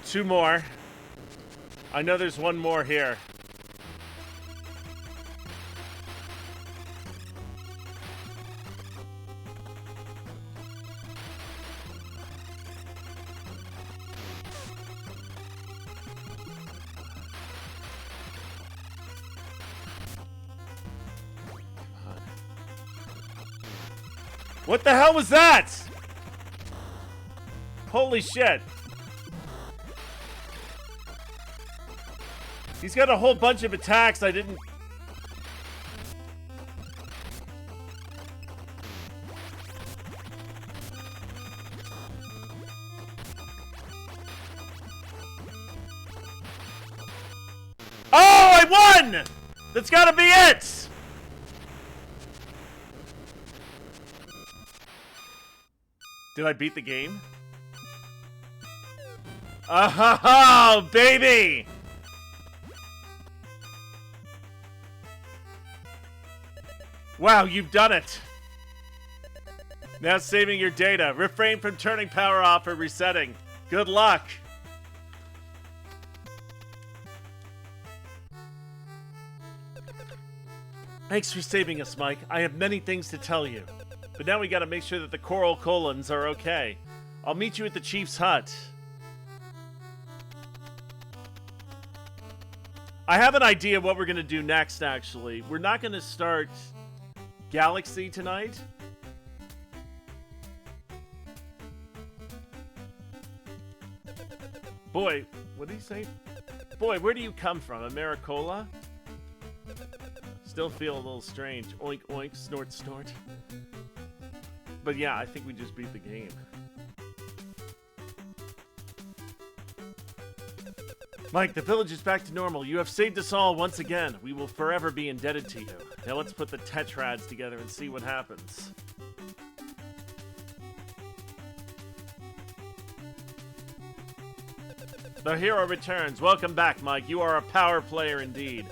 2 more. I know there's 1 more here. What the hell was that? Holy shit. He's got a whole bunch of attacks I didn't... Oh, I won! That's gotta be it! Did I beat the game? Oh, baby! Wow, you've done it. Now saving your data. Refrain from turning power off or resetting. Good luck. Thanks for saving us, Mike. I have many things to tell you. But now we gotta make sure that the coral colons are okay. I'll meet you at the chief's hut. I have an idea of what we're gonna do next, actually. We're not gonna start Galaxy tonight. Boy, what did he say? Boy, where do you come from? Americola? Still feel a little strange. Oink, oink, snort, snort. But yeah, I think we just beat the game. Mike, the village is back to normal. You have saved us all once again. We will forever be indebted to you. Now let's put the tetrads together and see what happens. The hero returns. Welcome back, Mike. You are a power player indeed.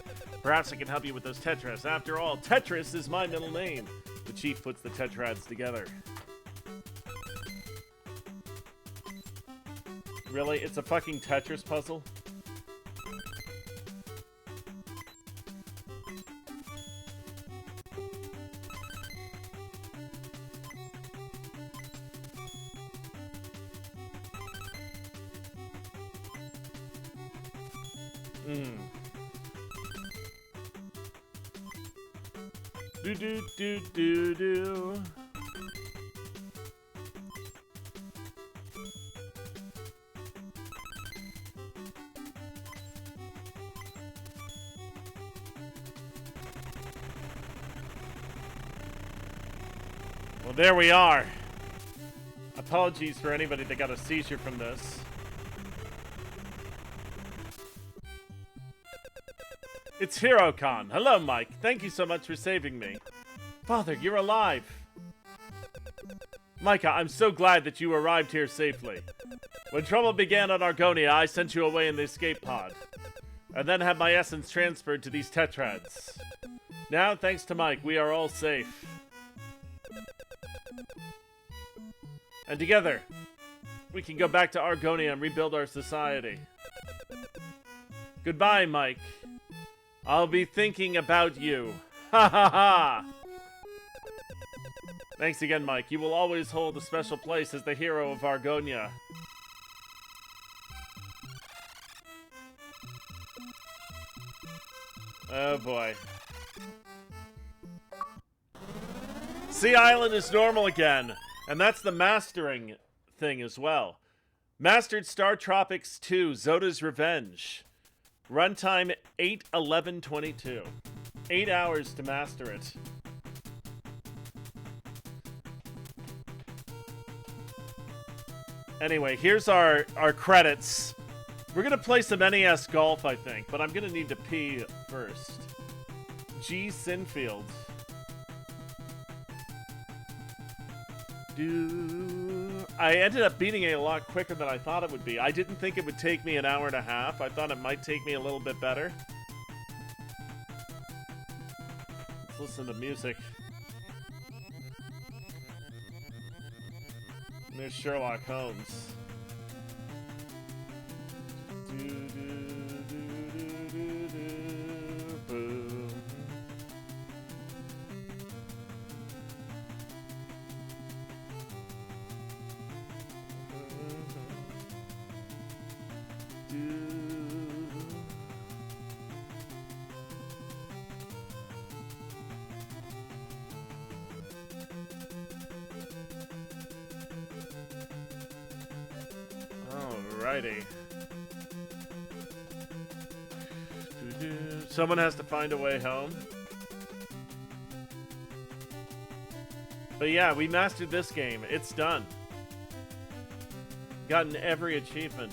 Perhaps I can help you with those tetras. After all, Tetris is my middle name. The chief puts the tetrads together. Really? It's a fucking Tetris puzzle? Do do do do do. Well, there we are. Apologies for anybody that got a seizure from this. It's HeroCon. Hello, Mike. Thank you so much for saving me. Father, you're alive. Micah, I'm so glad that you arrived here safely. When trouble began on Argonia, I sent you away in the escape pod, and then had my essence transferred to these tetrads. Now, thanks to Mike, we are all safe. And together, we can go back to Argonia and rebuild our society. Goodbye, Mike. I'll be thinking about you. Ha ha ha! Thanks again, Mike. You will always hold a special place as the hero of Argonia. Oh boy. Sea Island is normal again, and that's the mastering thing as well. Mastered StarTropics 2, Zoda's Revenge. Runtime 8:11:22. 8 hours to master it. Anyway, here's our credits. We're gonna play some NES golf, I think, but I'm gonna need to pee first. G. Sinfield. I ended up beating it a lot quicker than I thought it would be. I didn't think it would take me an hour and a half. I thought it might take me a little bit better. Let's listen to music. And there's Sherlock Holmes. Boom. Alrighty. Someone has to find a way home. But yeah, we mastered this game. It's done. Gotten every achievement.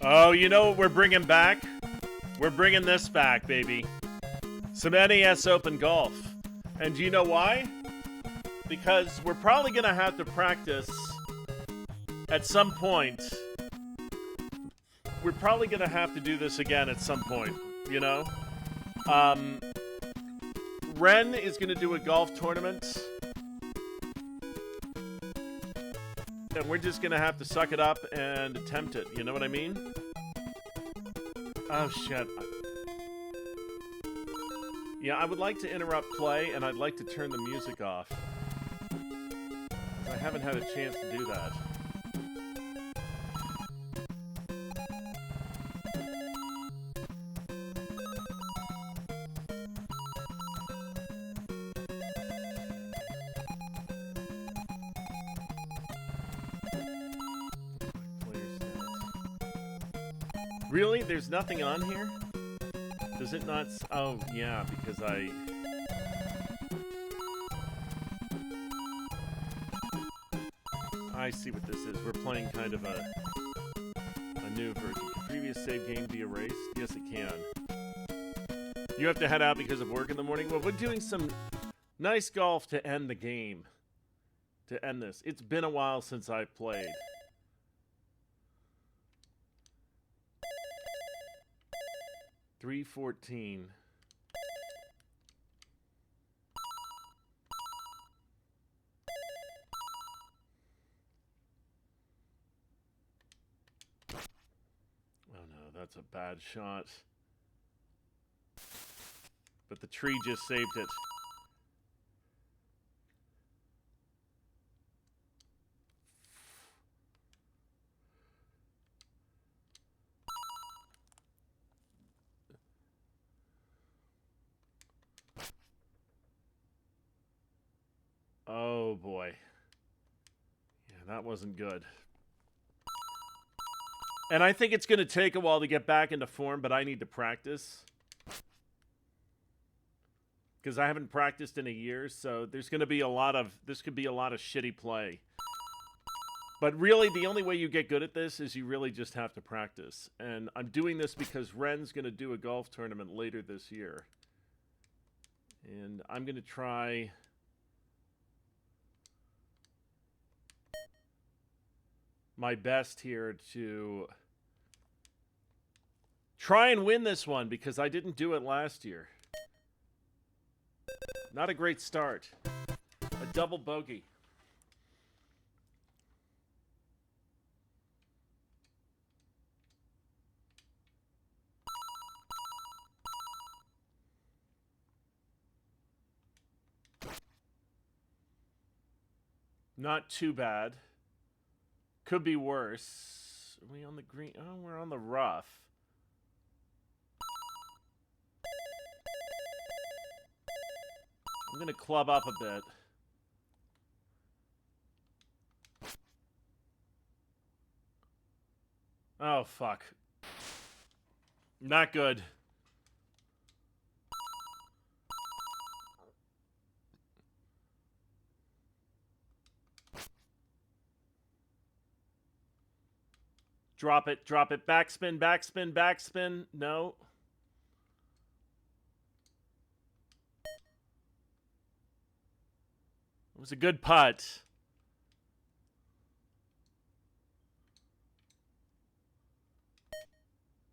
Oh, you know what we're bringing back? We're bringing this back, baby. Some NES Open Golf. And do you know why? Because we're probably going to have to practice at some point. We're probably going to have to do this again at some point, you know? Ren is going to do a golf tournament. And we're just going to have to suck it up and attempt it. You know what I mean? Oh, shit. Yeah, I would like to interrupt play, and I'd like to turn the music off. I haven't had a chance to do that. Really? There's nothing on here? Does it not? Oh, yeah, because I see what this is. We're playing kind of a new version. Can previous save game be erased? Yes, it can. You have to head out because of work in the morning? Well, we're doing some nice golf to end the game. To end this. It's been a while since I've played. $3.14. Oh no, that's a bad shot. But the tree just saved it. Oh boy. Yeah, that wasn't good. And I think it's going to take a while to get back into form, but I need to practice. Because I haven't practiced in a year, so there's going to be a lot of... This could be a lot of shitty play. But really, the only way you get good at this is you really just have to practice. And I'm doing this because Ren's going to do a golf tournament later this year. And I'm going to try... my best here to try and win this one because I didn't do it last year. Not a great start. A double bogey. Not too bad. Could be worse. Are we on the green? Oh, we're on the rough. I'm going to club up a bit. Oh, fuck. Not good. Drop it, drop it. Backspin, backspin, backspin. No. It was a good putt.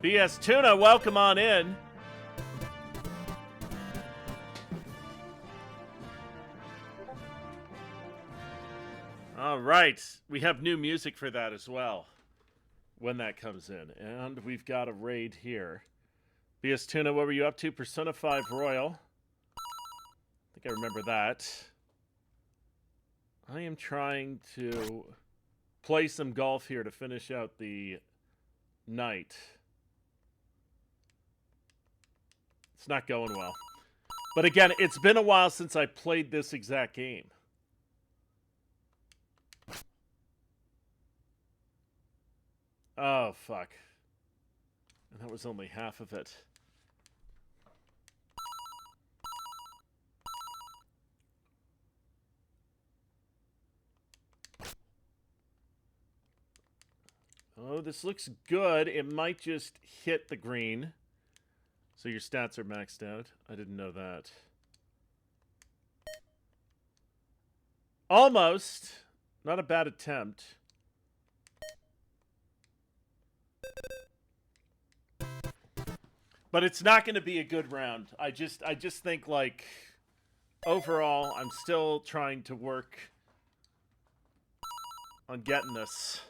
BS Tuna, welcome on in. All right. We have new music for that as well. When that comes in. And we've got a raid here. BS Tuna, what were you up to? Persona 5 Royal. I think I remember that. I am trying to play some golf here to finish out the night. It's not going well. But again, it's been a while since I played this exact game. Oh, fuck. And that was only half of it. go. This looks good. It might just hit the green. So your stats are maxed out. I didn't know that. Almost. Not a bad attempt. But it's not going to be a good round. I just think, like, overall, I'm still trying to work on getting this.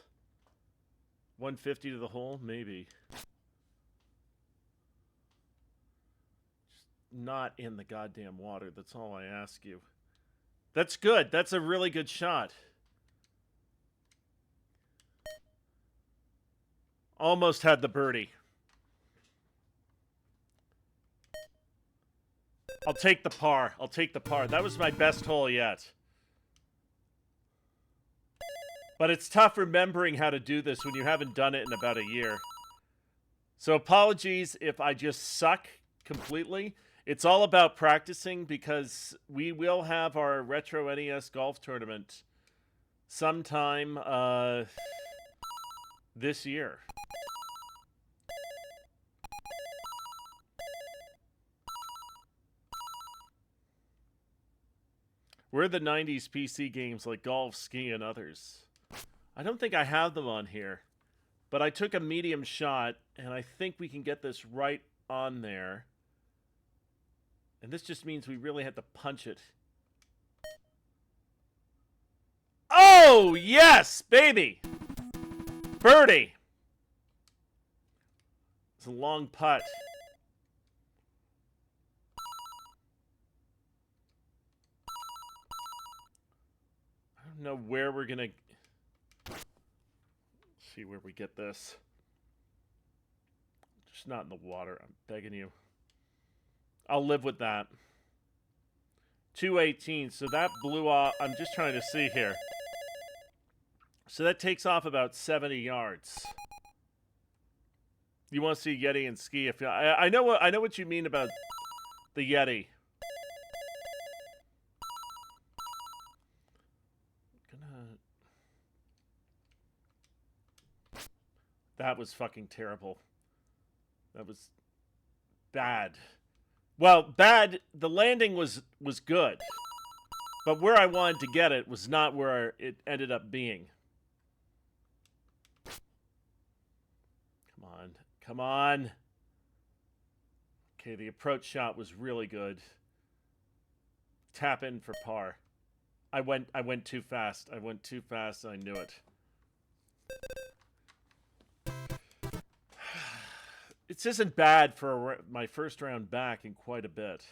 150 to the hole? Maybe. Just not in the goddamn water. That's all I ask you. That's good. That's a really good shot. Almost had the birdie. I'll take the par. I'll take the par. That was my best hole yet. But it's tough remembering how to do this when you haven't done it in about a year. So apologies if I just suck completely. It's all about practicing because we will have our Retro NES golf tournament sometime this year. Where are the 90s PC games like golf, ski, and others? I don't think I have them on here. But I took a medium shot, and I think we can get this right on there. And this just means we really had to punch it. Oh, yes, baby! Birdie! It's a long putt. I don't know where we're gonna... see where we get this. Just not in the water, I'm begging you. I'll live with that. 218, so that blew off. I'm just trying to see here. So that takes off about 70 yards. You want to see Yeti and ski? If I know what you mean about the Yeti. That was fucking terrible. That was bad. Well, bad. The landing was good, but where I wanted to get it was not where it ended up being. Come on. Come on. Okay, the approach shot was really good. Tap in for par. I went too fast. I went too fast and I knew it. This isn't bad for my first round back in quite a bit.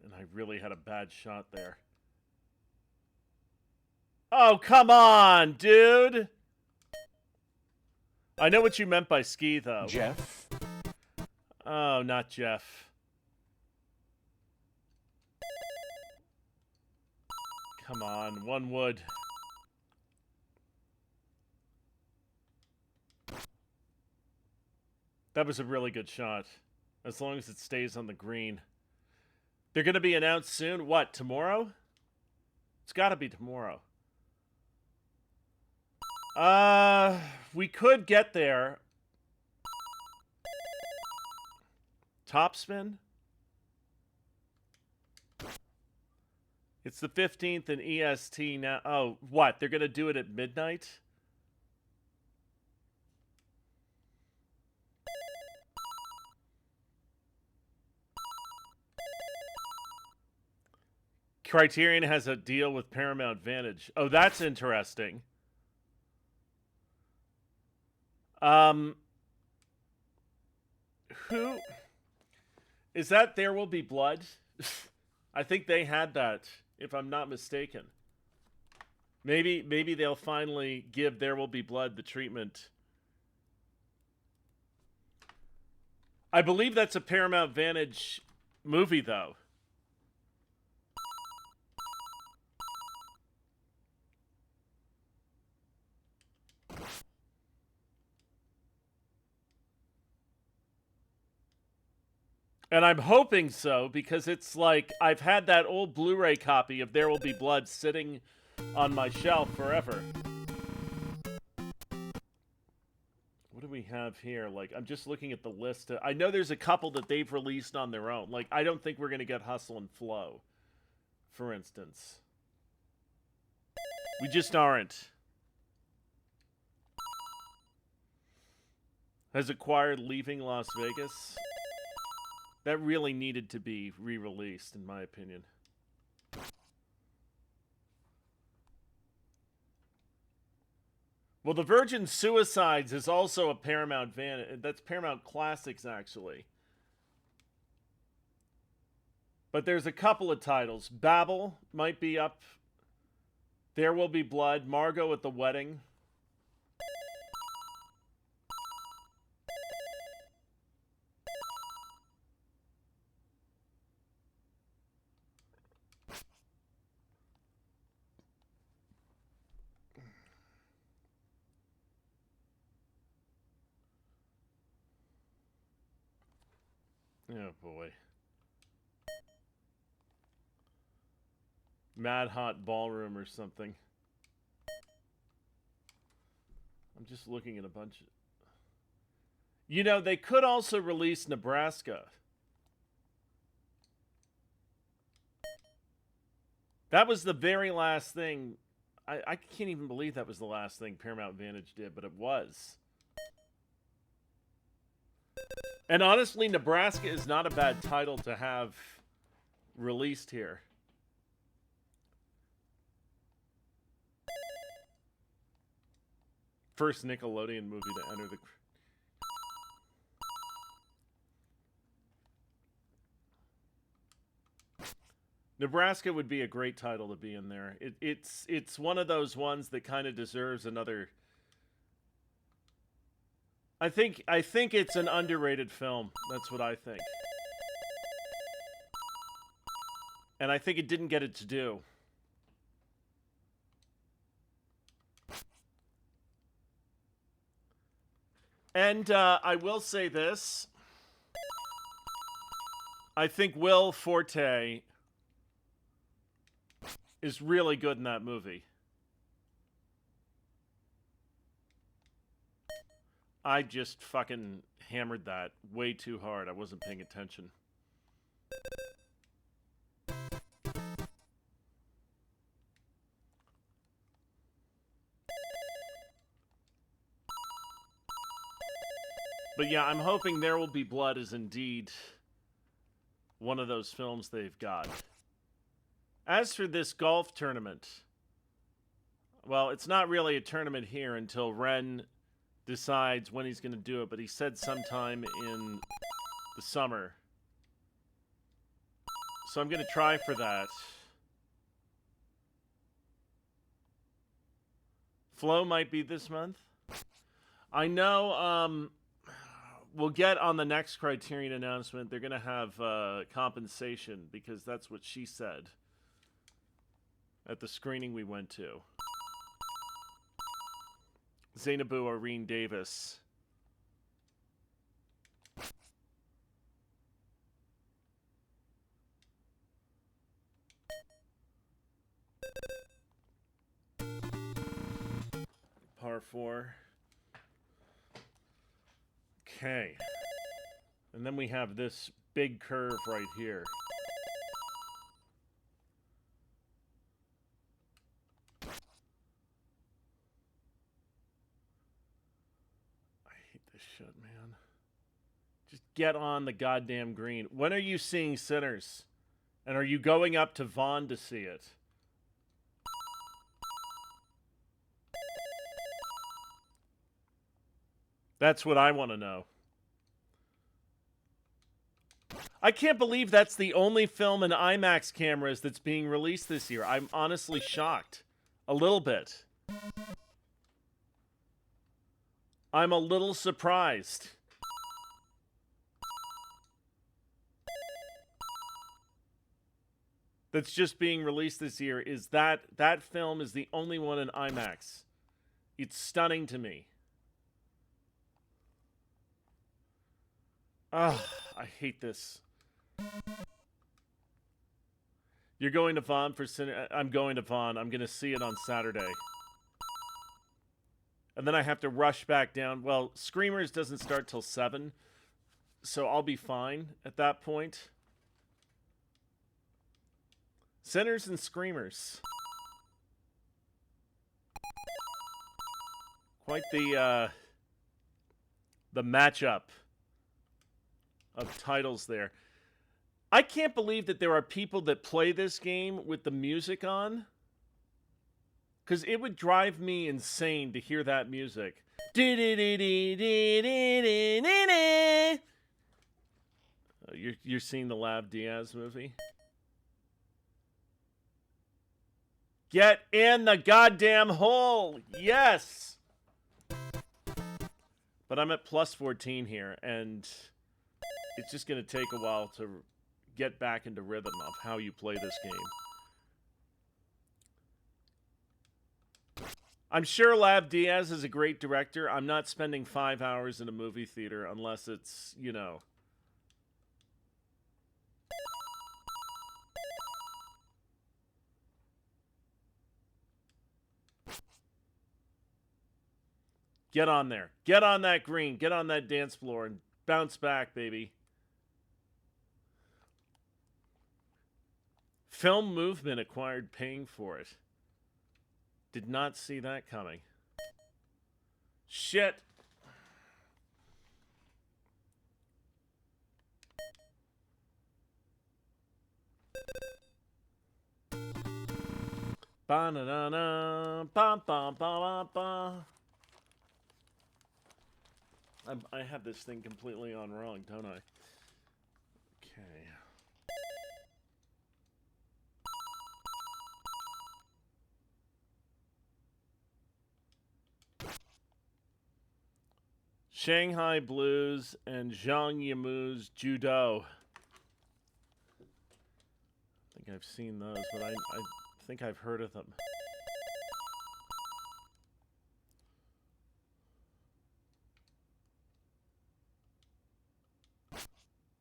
And I really had a bad shot there. Oh, come on, dude! I know what you meant by ski, though. Jeff? Oh, not Jeff. Come on, one wood. That was a really good shot. As long as it stays on the green. They're going to be announced soon. What, tomorrow? It's got to be tomorrow. We could get there. Topspin? It's the 15th in EST now. Oh, what? They're going to do it at midnight? Criterion has a deal with Paramount Vantage. Oh, that's interesting. Who is that? There Will Be Blood? I think they had that, if I'm not mistaken. Maybe they'll finally give There Will Be Blood the treatment. I believe that's a Paramount Vantage movie, though. And I'm hoping so, because it's like I've had that old Blu-ray copy of There Will Be Blood sitting on my shelf forever. What do we have here? Like, I'm just looking at the list. I know there's a couple that they've released on their own. Like, I don't think we're going to get Hustle and Flow, for instance. We just aren't. Has acquired Leaving Las Vegas. That really needed to be re-released, in my opinion. Well, The Virgin Suicides is also a Paramount Van. That's Paramount Classics, actually. But there's a couple of titles. Babel might be up. There Will Be Blood. Margot at the Wedding. Oh, boy. Mad Hot Ballroom or something. I'm just looking at a bunch of... You know, they could also release Nebraska. That was the very last thing... I can't even believe that was the last thing Paramount Vantage did, but it was. And honestly, Nebraska is not a bad title to have released here. First Nickelodeon movie to enter the... Nebraska would be a great title to be in there. It's one of those ones that kind of deserves another... I think it's an underrated film. That's what I think. And I think it didn't get its due. And I will say this. I think Will Forte is really good in that movie. I just fucking hammered that way too hard. I wasn't paying attention. But yeah, I'm hoping There Will Be Blood is indeed one of those films they've got. As for this golf tournament, well, it's not really a tournament here until Ren decides when he's going to do it, but he said sometime in the summer. So I'm going to try for that. Flow might be this month. I know we'll get on the next Criterion announcement. They're going to have compensation because that's what she said at the screening we went to. Zainabu Irene Davis. Par 4. Okay. And then we have this big curve right here. Shit, man. Just get on the goddamn green. When are you seeing Sinners? And are you going up to Vaughn to see it? That's what I want to know. I can't believe that's the only film in IMAX cameras that's being released this year. I'm honestly shocked. A little bit. I'm a little surprised. That's just being released this year is that film is the only one in IMAX. It's stunning to me. Ugh, I hate this. You're going to Vaughn for I'm going to Vaughn. I'm going to see it on Saturday. And then I have to rush back down. Well, Screamers doesn't start till 7. So I'll be fine at that point. Sinners and Screamers. Quite the matchup of titles there. I can't believe that there are people that play this game with the music on. Because it would drive me insane to hear that music. You're seeing the Lav Diaz movie? Get in the goddamn hole! Yes! But I'm at plus 14 here, and it's just going to take a while to get back into rhythm of how you play this game. I'm sure Lav Diaz is a great director. I'm not spending 5 hours in a movie theater unless it's, you know... Get on there. Get on that green. Get on that dance floor and bounce back, baby. Film Movement acquired paying for it. Did not see that coming. Shit. Ba-na-na-na. Ba-ba-ba-ba-ba. I have this thing completely on wrong, don't I? Okay. Shanghai Blues and Zhang Yimou's Judo. I think I've seen those, but I think I've heard of them.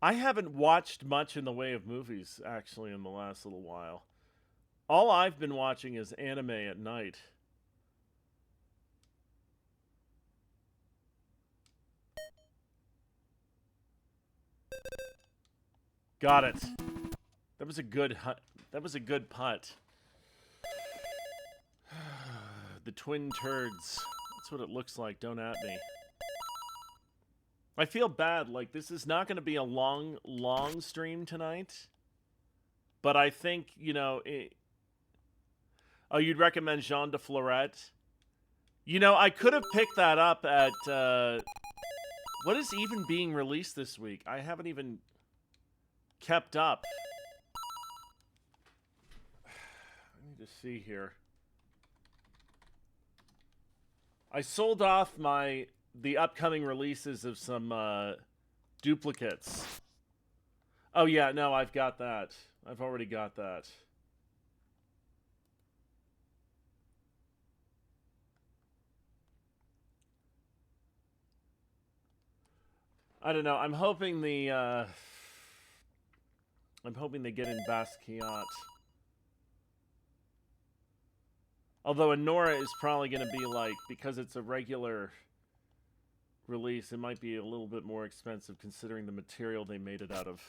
I haven't watched much in the way of movies, actually, in the last little while. All I've been watching is anime at night. Got it. That was a good putt. The twin turds. That's what it looks like. Don't at me. I feel bad. Like, this is not going to be a long stream tonight. But I think, you know... Oh, you'd recommend Jean de Florette? You know, I could have picked that up at... What is even being released this week? I haven't even kept up. Let me just see here. I sold off the upcoming releases of some duplicates. Oh yeah, no, I've got that. I've already got that. I don't know. I'm hoping they get in Basquiat. Although Anora is probably going to be like, because it's a regular release, it might be a little bit more expensive considering the material they made it out of.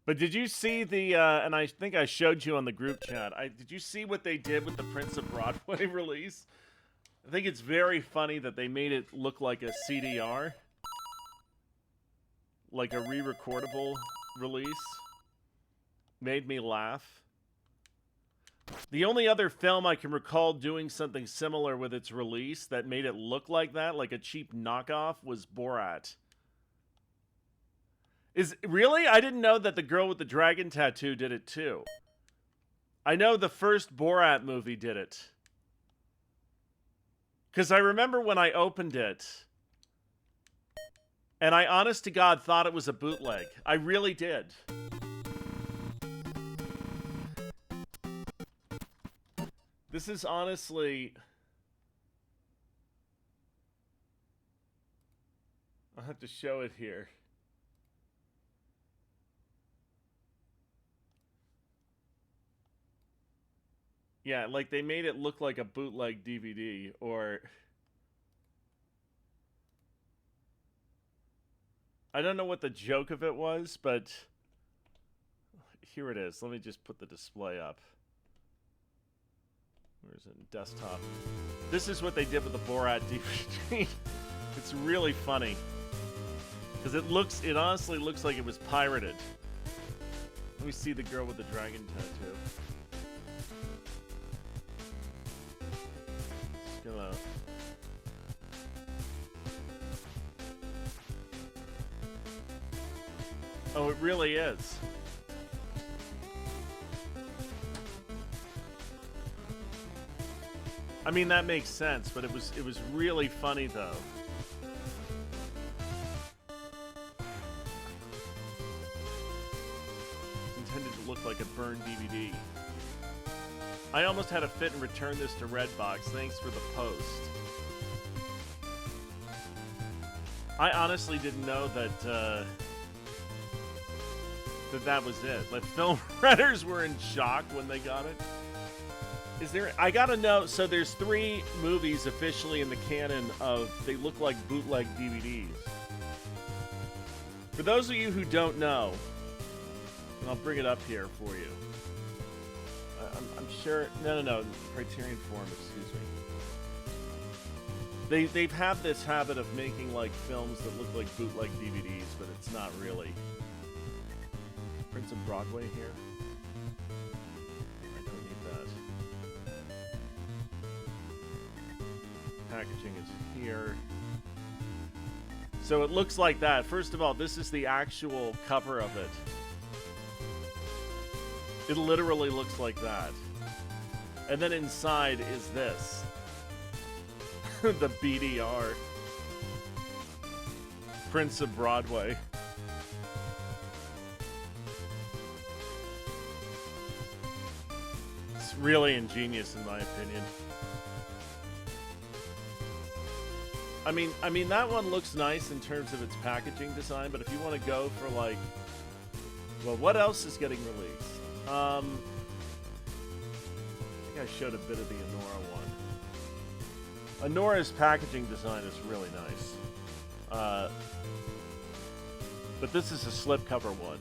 But did you see the, and I think I showed you on the group chat, did you see what they did with the Prince of Broadway release? I think it's very funny that they made it look like a CDR. Like a re-recordable release. Made me laugh. The only other film I can recall doing something similar with its release that made it look like that, like a cheap knockoff, was Borat. Really? I didn't know that the girl with the dragon tattoo did it too. I know the first Borat movie did it. Because I remember when I opened it, and I honest to God thought it was a bootleg. I really did. This is honestly... I'll have to show it here. Yeah, like they made it look like a bootleg DVD, or... I don't know what the joke of it was, but... Here it is. Let me just put the display up. Where is it? Desktop. This is what they did with the Borat DVD. It's really funny. Because it honestly looks like it was pirated. Let me see the girl with the dragon tattoo. Just gonna... Oh, it really is. I mean, that makes sense, but it was really funny though. Intended to look like a burned DVD. I almost had a fit and return this to Redbox. Thanks for the post. I honestly didn't know that that was it. Like, film redders were in shock when they got it. Is there... I gotta know... So there's 3 movies officially in the canon of... They look like bootleg DVDs. For those of you who don't know... And I'll bring it up here for you. I'm sure... No. Criterion Forum, excuse me. They've had this habit of making, like, films that look like bootleg DVDs, but it's not really. Prince of Broadway here. Packaging is here. So it looks like that. First of all, this is the actual cover of it. It literally looks like that. And then inside is this. The BDR. Prince of Broadway. It's really ingenious in my opinion. I mean that one looks nice in terms of its packaging design, but if you want to go for like, well, what else is getting released? I think I showed a bit of the Anora one. Anora's packaging design is really nice. But this is a slipcover one.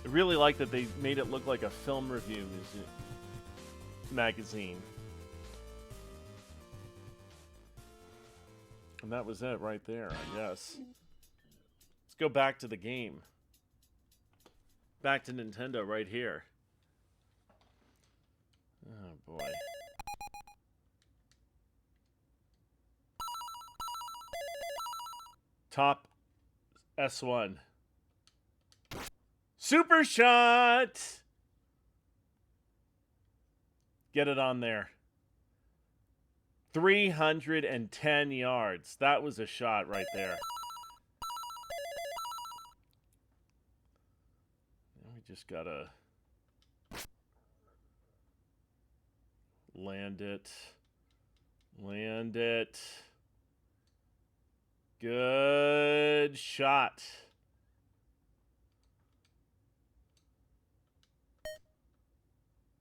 I really like that they made it look like a film review magazine. And that was it right there, I guess. Let's go back to the game. Back to Nintendo right here. Oh, boy. Top S1. Super shot! Get it on there. 310 yards. That was a shot right there. We just gotta land it. Land it. Good shot.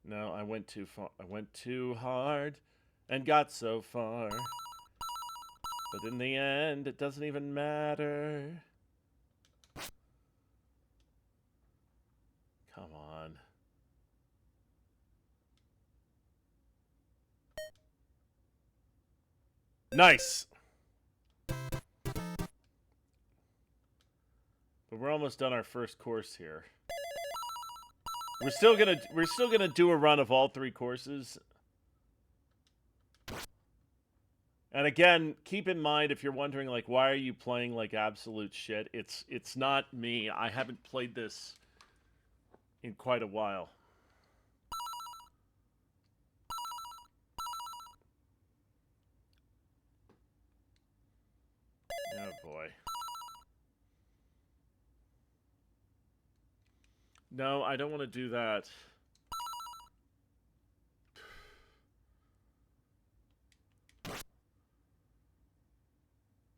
No, I went too far. I went too hard. And got so far. But in the end, it doesn't even matter. Come on. Nice! But we're almost done our first course here. We're still gonna do a run of all 3 courses. And again, keep in mind if you're wondering like why are you playing like absolute shit? It's not me. I haven't played this in quite a while. Oh boy. No, I don't want to do that.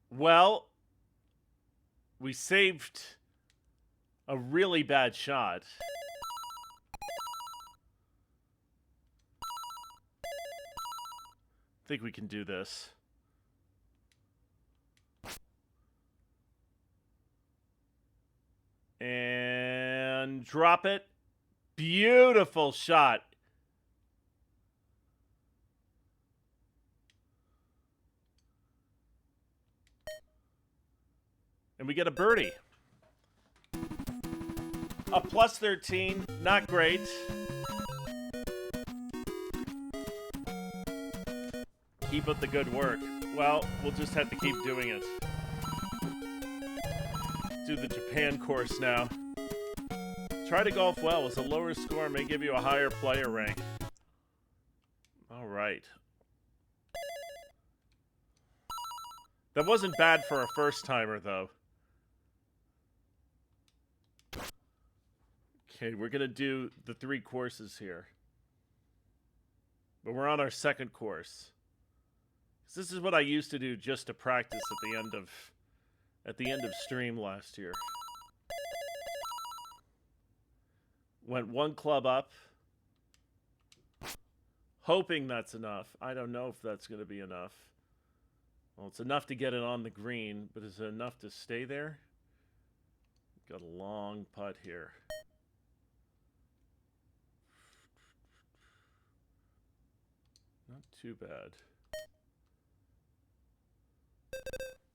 Well, we saved a really bad shot. I think we can do this. And drop it. Beautiful shot. And we get a birdie. A plus 13. Not great. Keep up the good work. Well, we'll just have to keep doing it. Do the Japan course now. Try to golf well, as a lower score may give you a higher player rank. Alright. That wasn't bad for a first-timer, though. Okay, we're gonna do the 3 courses here. But we're on our second course. This is what I used to do just to practice at the end of stream last year. Went 1 club up. Hoping that's enough. I don't know if that's going to be enough. Well, it's enough to get it on the green, but is it enough to stay there? Got a long putt here. Not too bad.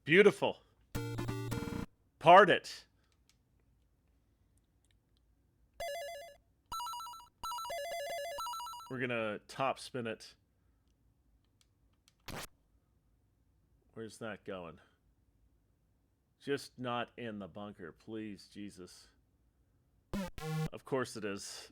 Beautiful. Parred it. We're gonna top spin it. Where's that going? Just not in the bunker, please, Jesus. Of course it is.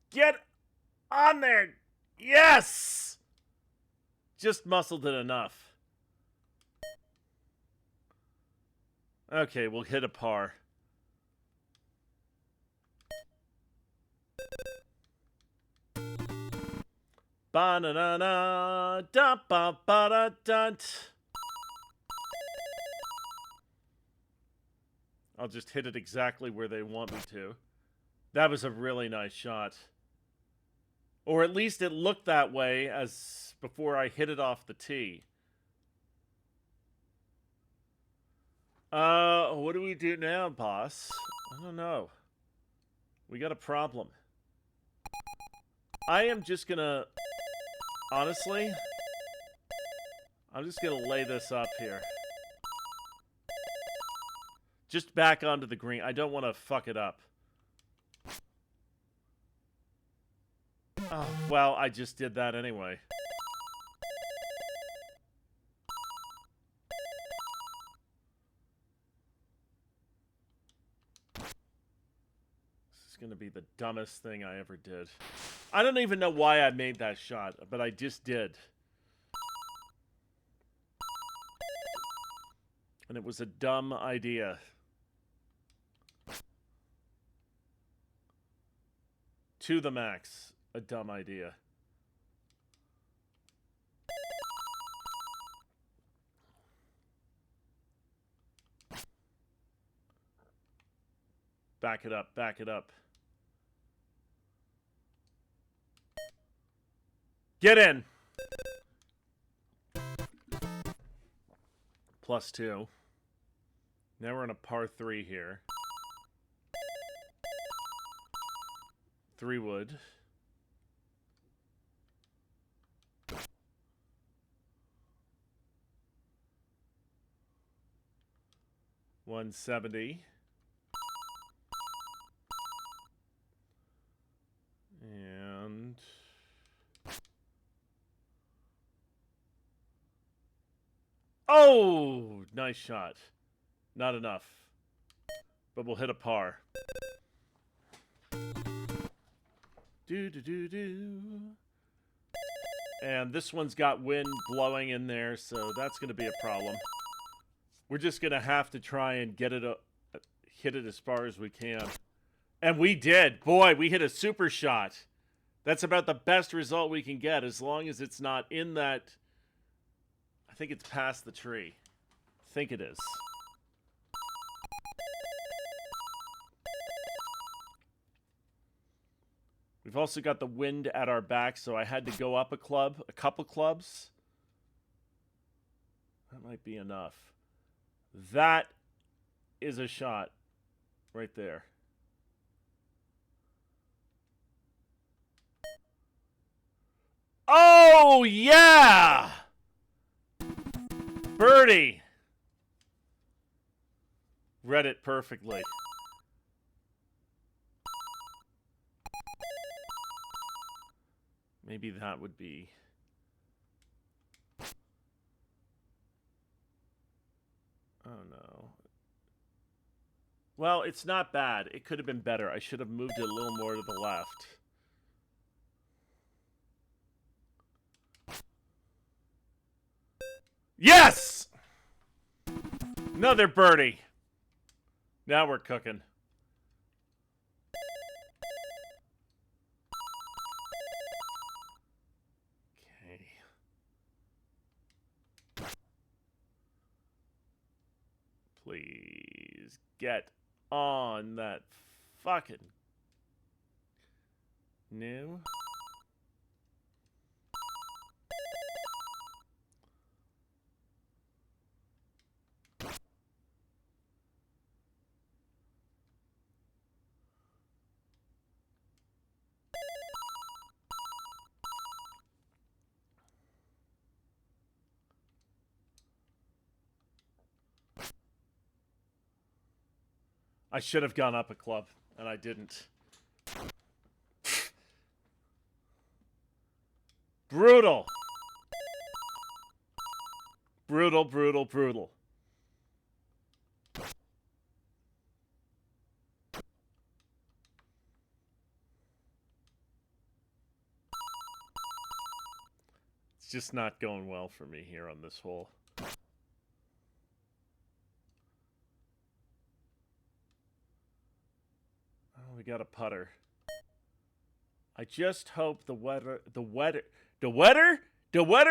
Get on there! Yes! Just muscled it enough. Okay, we'll hit a par. Ba-na-na-na, da-ba-ba-da-dunt. I'll just hit it exactly where they want me to. That was a really nice shot. Or at least it looked that way as before I hit it off the tee. What do we do now, boss? I don't know. We got a problem. I am just gonna... Honestly, I'm just gonna lay this up here. Just back onto the green. I don't want to fuck it up. Oh, well, I just did that anyway. This is going to be the dumbest thing I ever did. I don't even know why I made that shot, but I just did. And it was a dumb idea. To the max. A dumb idea. Back it up, back it up. Get in! +2. Now we're in a par 3 here. 3 wood. $170. And oh, nice shot. Not enough. But we'll hit a par. Do. And this one's got wind blowing in there, so that's going to be a problem. We're just going to have to try and get it hit it as far as we can. And we did. Boy, we hit a super shot. That's about the best result we can get, as long as it's not in that. I think it's past the tree. I think it is. We've also got the wind at our back, so I had to go up a couple clubs. That might be enough. That is a shot right there. Oh, yeah! Birdie! Read it perfectly. Maybe that would be... Oh, no. Well, it's not bad. It could have been better. I should have moved it a little more to the left. Yes! Another birdie. Now we're cooking. Okay. Please get on that fucking... No. I should have gone up a club, and I didn't. Brutal. Brutal, brutal, brutal. It's just not going well for me here on this hole. We got a putter. I just hope the weather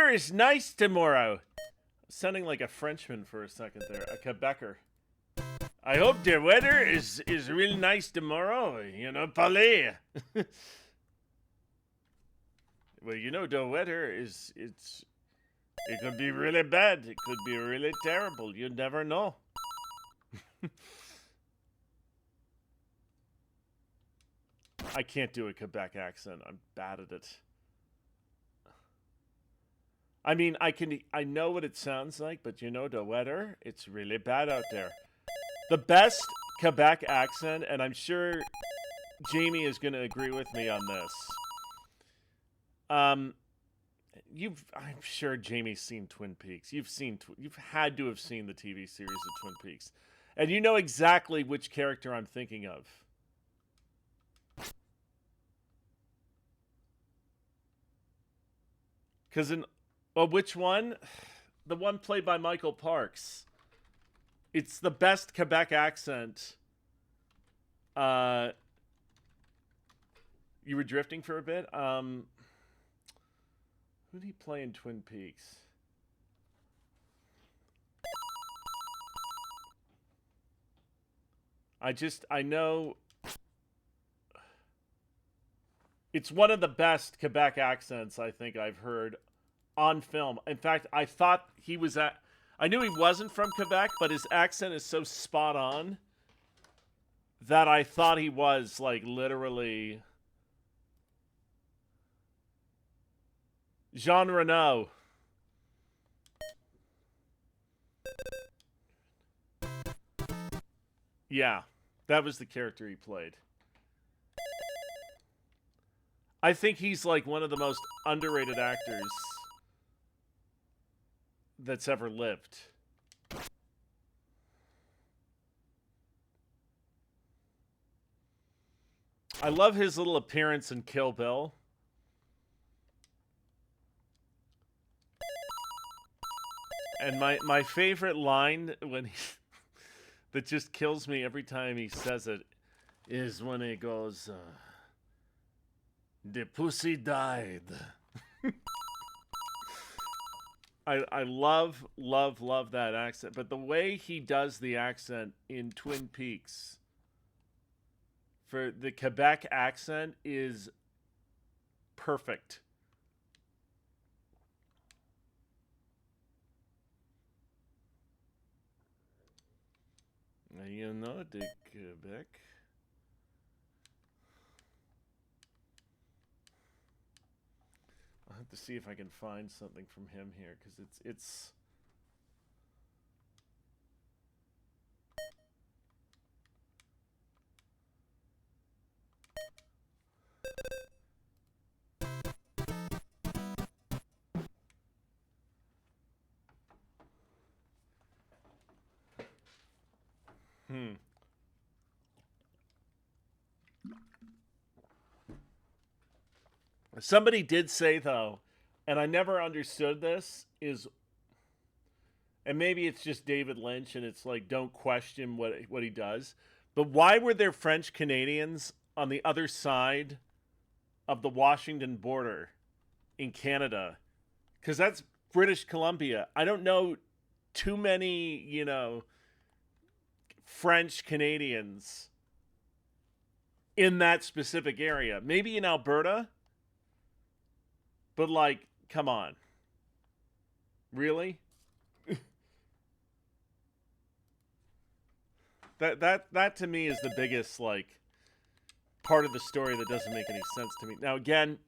is nice tomorrow. Sounding like a Frenchman for a second there, a Quebecer. I hope the weather is really nice tomorrow. You know, parler. Well, you know, the weather it could be really bad. It could be really terrible. You never know. I can't do a Quebec accent. I'm bad at it. I mean, I know what it sounds like, but you know the weather, it's really bad out there. The best Quebec accent, and I'm sure Jamie is going to agree with me on this. I'm sure Jamie's seen Twin Peaks. You've had to have seen the TV series of Twin Peaks. And you know exactly which character I'm thinking of. Because which one? The one played by Michael Parks. It's the best Quebec accent. You were drifting for a bit? Who did he play in Twin Peaks? I know... It's one of the best Quebec accents I think I've heard on film. In fact, I thought he was I knew he wasn't from Quebec, but his accent is so spot on that I thought he was, like, literally Jean Reno. Yeah, that was the character he played. I think he's like one of the most underrated actors that's ever lived. I love his little appearance in Kill Bill. And my favorite line when he that just kills me every time he says it is when he goes, "The pussy died." I love that accent, but the way he does the accent in Twin Peaks for the Quebec accent is perfect. You know, the Quebec. I'll have to see if I can find something from him here, because it's Somebody did say though, and I never understood this, is, and maybe it's just David Lynch and it's like don't question what he does, but why were there French Canadians on the other side of the Washington border in Canada? Cuz that's British Columbia. I don't know too many, French Canadians in that specific area. Maybe in Alberta, but like, come on. Really? That to me is the biggest like part of the story that doesn't make any sense to me. Now again,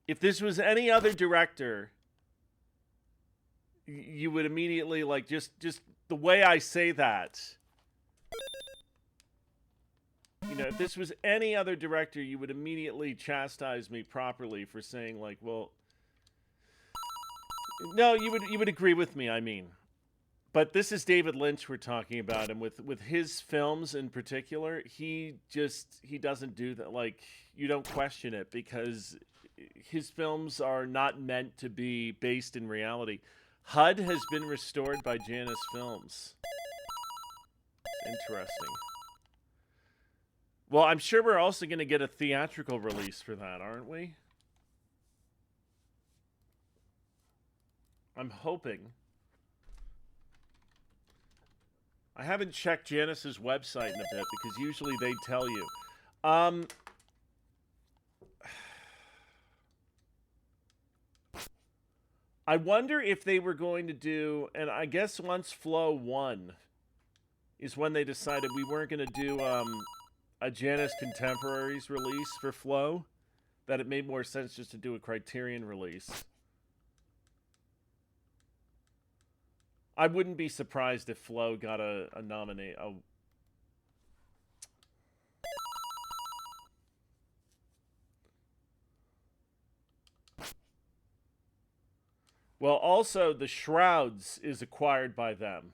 if this was any other director, you would immediately like just the way I say that. If this was any other director, you would immediately chastise me properly for saying like, well, no, you would agree with me, I mean. But this is David Lynch we're talking about, and with his films in particular, he doesn't do that. Like, you don't question it because his films are not meant to be based in reality. HUD has been restored by Janus Films. It's interesting. Well, I'm sure we're also going to get a theatrical release for that, aren't we? I'm hoping. I haven't checked Janus's website in a bit because usually they tell you. I wonder if they were going to do, and I guess once Flow won is when they decided we weren't going to do a Janus Contemporaries release for Flow, that it made more sense just to do a Criterion release. I wouldn't be surprised if Flow got a nominate. Well, also, The Shrouds is acquired by them.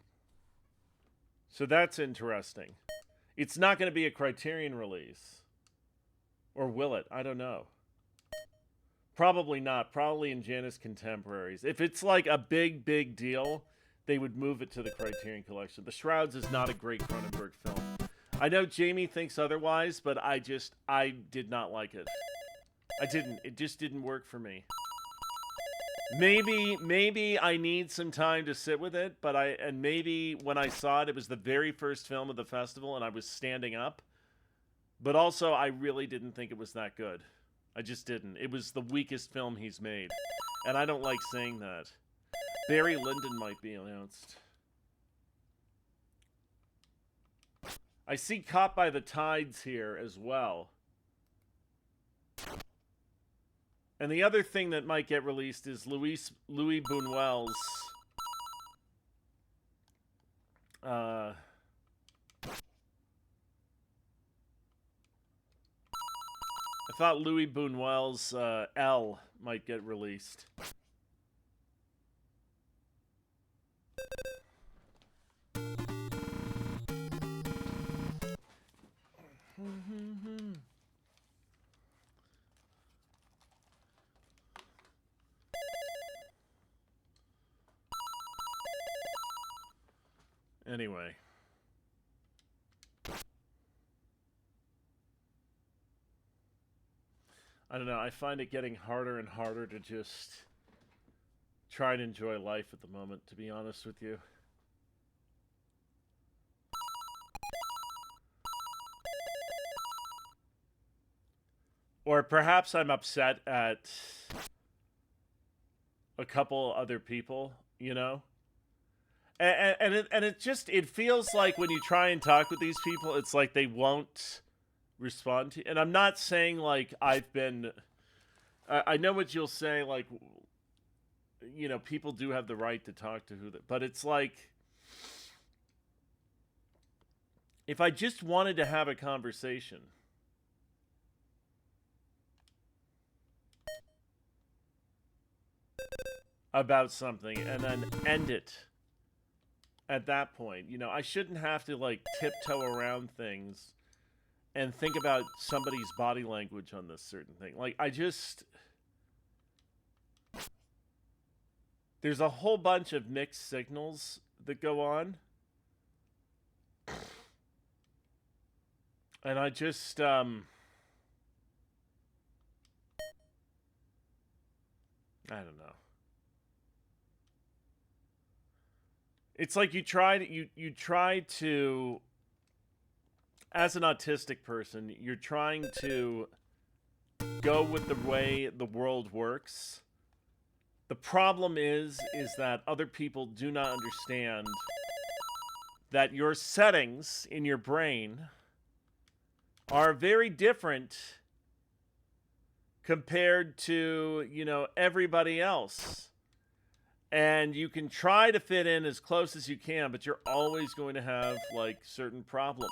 So that's interesting. It's not going to be a Criterion release. Or will it? I don't know. Probably not. Probably in Janus Contemporaries. If it's like a big deal, they would move it to the Criterion Collection. The Shrouds is not a great Cronenberg film. I know Jamie thinks otherwise, but I did not like it. I didn't. It just didn't work for me. Maybe I need some time to sit with it, but maybe when I saw it, it was the very first film of the festival, and I was standing up. But also, I really didn't think it was that good. I just didn't. It was the weakest film he's made, and I don't like saying that. Barry Lyndon might be announced. I see Caught by the Tides here as well. And the other thing that might get released is Louis Buñuel's I thought Louis Buñuel's L might get released. Anyway. I don't know, I find it getting harder and harder to just try and enjoy life at the moment, to be honest with you. Or perhaps I'm upset at a couple other people, you know? And it feels like when you try and talk with these people, it's like they won't respond to you. And I'm not saying like I've been... I know what you'll say, like, you know, people do have the right to talk to who... But it's like... If I just wanted to have a conversation... about something and then end it at that point. You know, I shouldn't have to, like, tiptoe around things and think about somebody's body language on this certain thing. Like, I just... There's a whole bunch of mixed signals that go on. And I just, I don't know. It's like you try to, as an autistic person, you're trying to go with the way the world works. The problem is that other people do not understand that your settings in your brain are very different compared to, you know, everybody else. And you can try to fit in as close as you can, but you're always going to have, like, certain problems.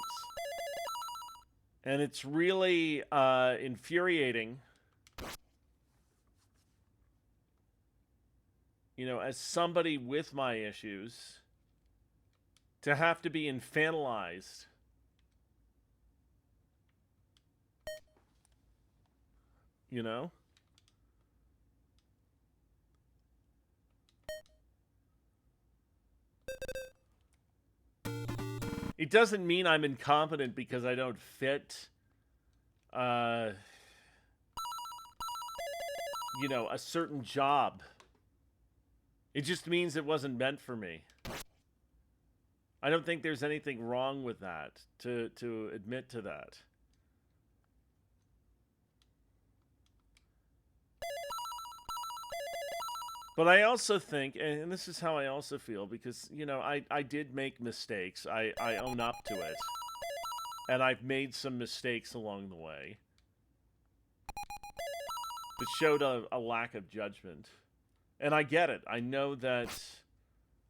And it's really infuriating, you know, as somebody with my issues, to have to be infantilized. You know? It doesn't mean I'm incompetent because I don't fit, you know, a certain job. It just means it wasn't meant for me. I don't think there's anything wrong with that, to admit to that. But I also think, and this is how I also feel, because, you know, I did make mistakes. I own up to it. And I've made some mistakes along the way that showed a lack of judgment. And I get it. I know that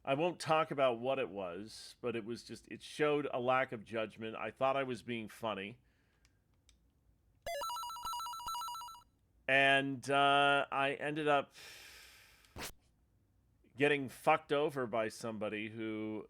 I won't talk about what it was, but it was just, it showed a lack of judgment. I thought I was being funny. And I ended up getting fucked over by somebody who...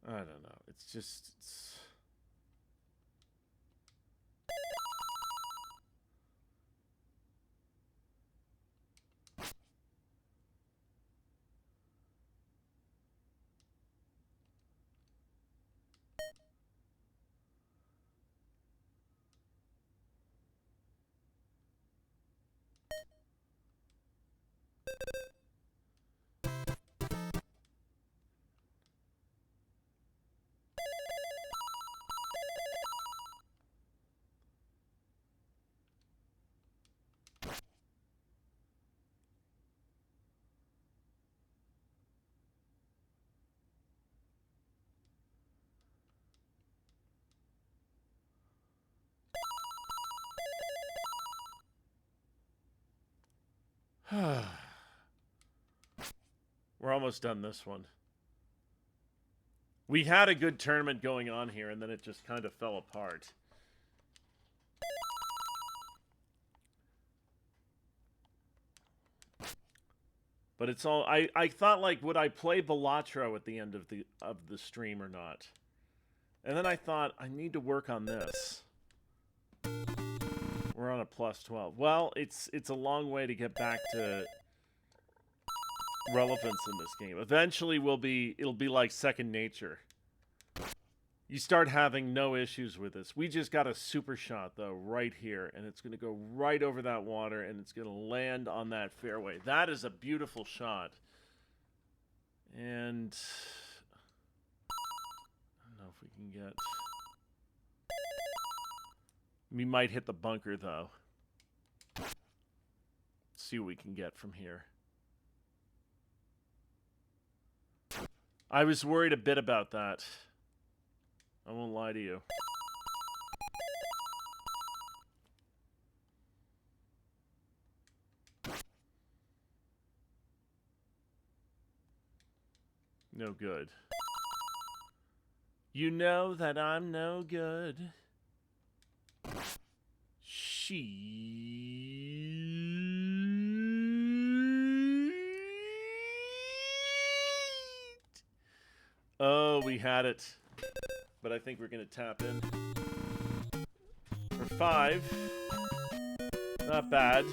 I don't know. It's just... We're almost done this one. We had a good tournament going on here, and then it just kind of fell apart. But it's all... I thought, like, would I play Balatro at the end of the stream or not? And then I thought, I need to work on this. We're on a plus 12. Well, it's a long way to get back to relevance in this game. Eventually, it'll be like second nature. You start having no issues with this. We just got a super shot, though, right here. And it's going to go right over that water, and it's going to land on that fairway. That is a beautiful shot. And I don't know if we can get... We might hit the bunker, though. Let's see what we can get from here. I was worried a bit about that. I won't lie to you. No good. You know that I'm no good. Oh, we had it. But I think we're going to tap in. For 5. Not bad.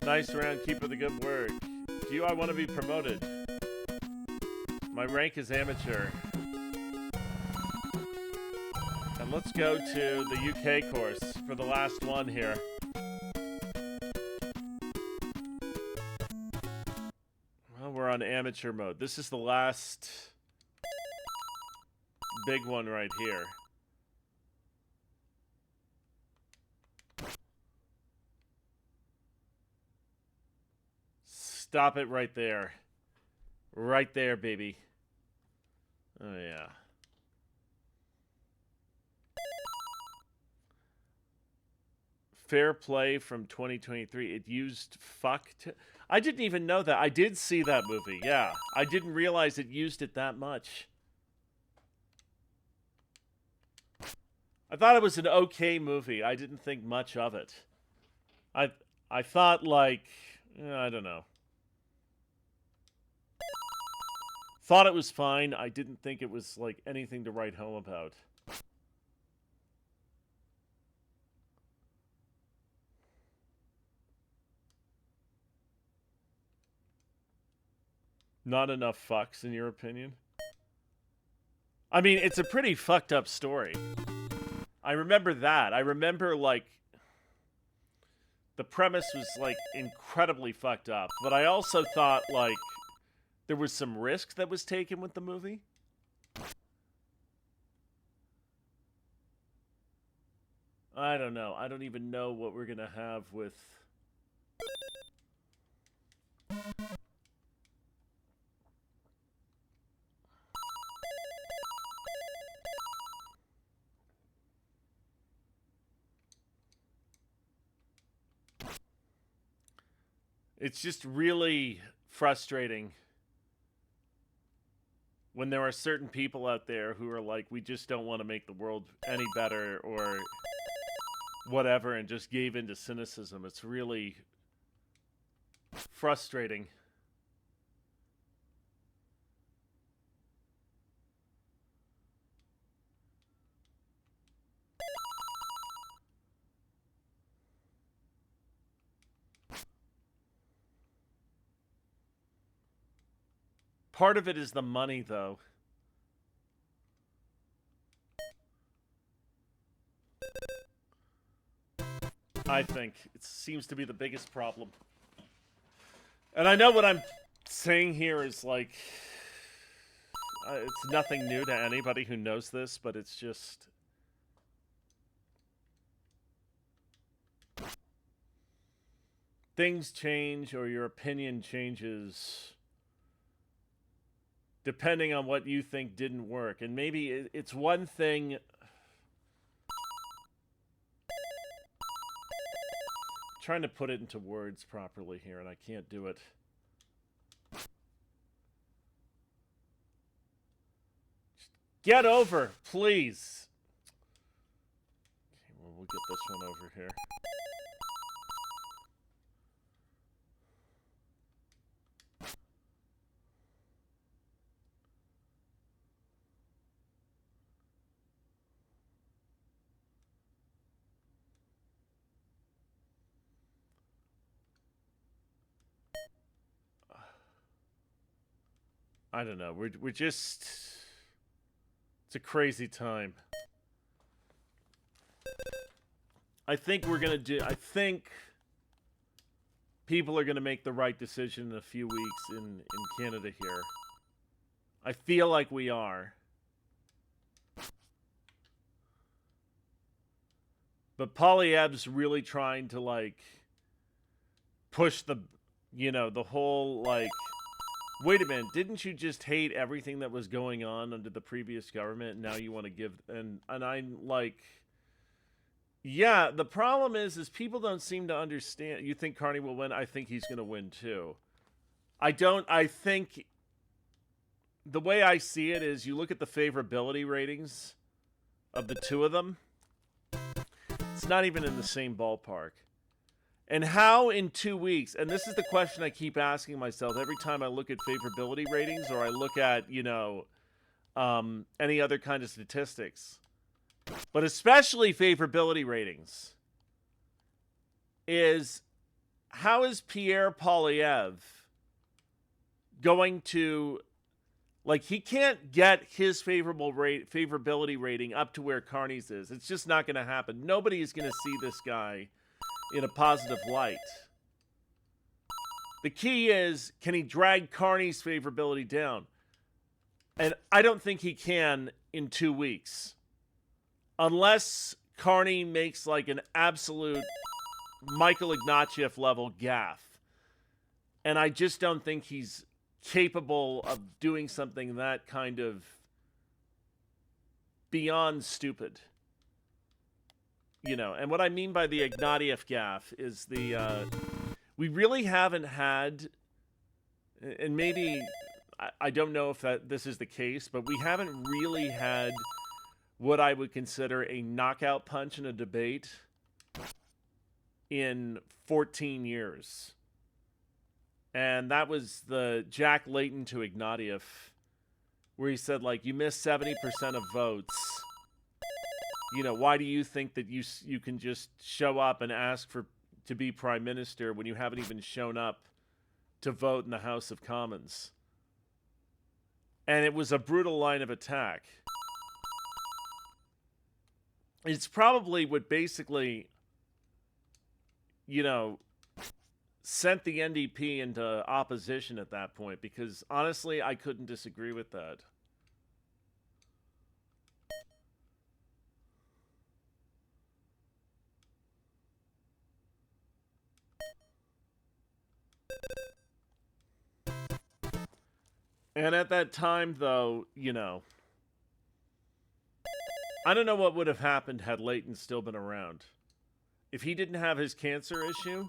Nice round. Keep up the good work. Do I want to be promoted? My rank is amateur. And let's go to the UK course for the last one here. Well, we're on amateur mode. This is the last big one right here. Stop it right there. Right there, baby. Oh, yeah. Fair Play from 2023. It used fuck to... I didn't even know that. I did see that movie, yeah. I didn't realize it used it that much. I thought it was an okay movie. I didn't think much of it. I thought, like... I don't know. Thought it was fine. I didn't think it was, like, anything to write home about. Not enough fucks, in your opinion? I mean, it's a pretty fucked up story. I remember that. I remember, like... The premise was, like, incredibly fucked up. But I also thought, like... There was some risk that was taken with the movie. I don't know. I don't even know what we're gonna have with... It's just really frustrating when there are certain people out there who are like, we just don't want to make the world any better or whatever, and just gave into cynicism. It's really frustrating. Part of it is the money, though. I think it seems to be the biggest problem. And I know what I'm saying here is like... it's nothing new to anybody who knows this, but it's just... Things change, or your opinion changes... depending on what you think didn't work. And maybe it's one thing... trying to put it into words properly here, and I can't do it. Just get over, please. Okay, well, we'll get this one over here. I don't know. We're just... It's a crazy time. I think we're gonna do... I think people are gonna make the right decision in a few weeks in Canada here. I feel like we are. But Poilievre's really trying to, like, push the, you know, the whole, like... Wait a minute, didn't you just hate everything that was going on under the previous government, and now you want to give... And I'm like... Yeah, the problem is people don't seem to understand. You think Carney will win? I think he's going to win, too. I think... The way I see it is you look at the favorability ratings of the two of them. It's not even in the same ballpark. And how in 2 weeks, and this is the question I keep asking myself every time I look at favorability ratings or I look at, you know, any other kind of statistics, but especially favorability ratings, is how is Pierre Poilievre going to, like, he can't get his favorability rating up to where Carney's is. It's just not going to happen. Nobody is going to see this guy in a positive light. The key is, can he drag Carney's favorability down? And I don't think he can in 2 weeks. Unless Carney makes like an absolute Michael Ignatieff level gaffe. And I just don't think he's capable of doing something that kind of beyond stupid. You know, and what I mean by the Ignatieff gaffe is the, we really haven't had, and maybe, I don't know if this is the case, but we haven't really had what I would consider a knockout punch in a debate in 14 years. And that was the Jack Layton to Ignatieff, where he said, like, you missed 70% of votes. You know, why do you think that you can just show up and ask to be prime minister when you haven't even shown up to vote in the House of Commons? And it was a brutal line of attack. It's probably what basically, you know, sent the NDP into opposition at that point, because honestly, I couldn't disagree with that. And at that time, though, you know, I don't know what would have happened had Layton still been around. If he didn't have his cancer issue,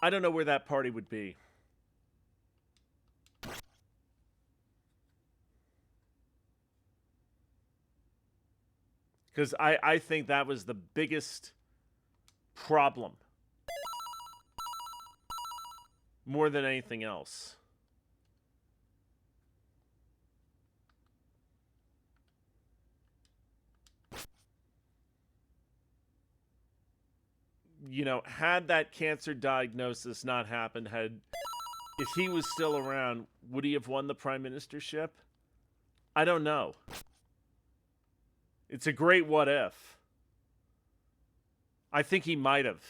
I don't know where that party would be. Because I think that was the biggest problem. More than anything else. You know, had that cancer diagnosis not happened, if he was still around, would he have won the prime ministership? I don't know. It's a great what if. I think he might have.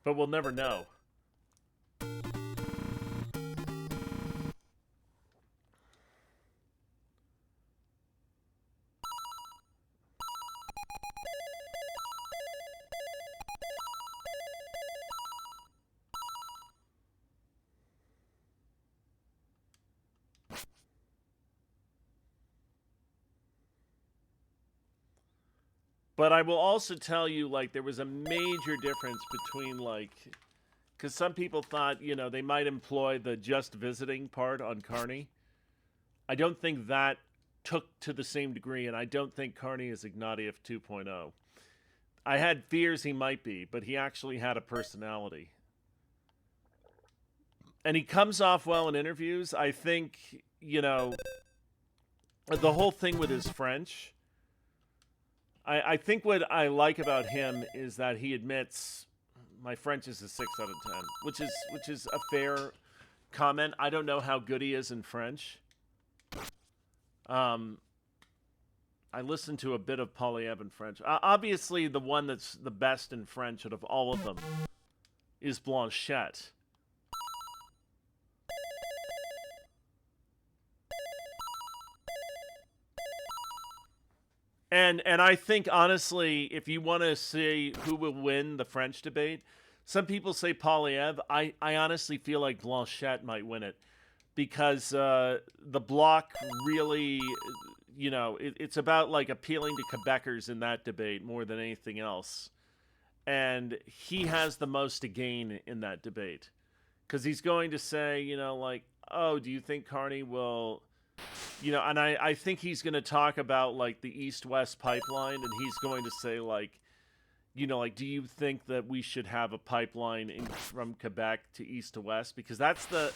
But we'll never know. But I will also tell you, like, there was a major difference between, like, because some people thought, you know, they might employ the just visiting part on Carney. I don't think that took to the same degree, and I don't think Carney is Ignatieff 2.0. I had fears he might be, but he actually had a personality. And he comes off well in interviews. I think, you know, the whole thing with his French, I think what I like about him is that he admits my French is a 6 out of 10, which is a fair comment. I don't know how good he is in French. I listened to a bit of Polyev in French. Obviously, the one that's the best in French out of all of them is Blanchette. And I think, honestly, if you want to see who will win the French debate, some people say Polyev. I honestly feel like Blanchette might win it because the bloc really, you know, it's about, like, appealing to Quebecers in that debate more than anything else. And he has the most to gain in that debate because he's going to say, you know, like, oh, do you think Carney will... You know, and I think he's going to talk about, like, the East-West pipeline, and he's going to say, like, you know, like, do you think that we should have a pipeline from Quebec to East to West? Because that's the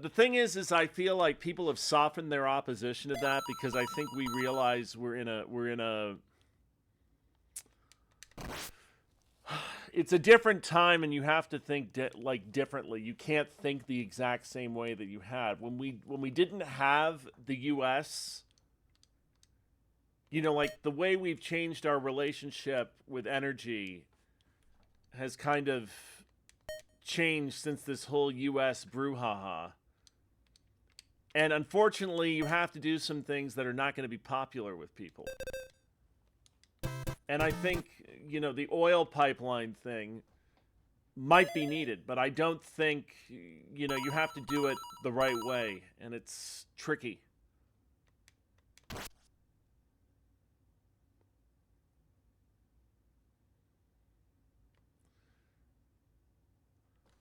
thing is I feel like people have softened their opposition to that because I think we realize we're in a it's a different time, and you have to think differently. You can't think the exact same way that you had when we didn't have the U.S. You know, like, the way we've changed our relationship with energy has kind of changed since this whole U.S. brouhaha. And unfortunately, you have to do some things that are not going to be popular with people. And I think, you know, the oil pipeline thing might be needed, but I don't think, you know, you have to do it the right way, and it's tricky.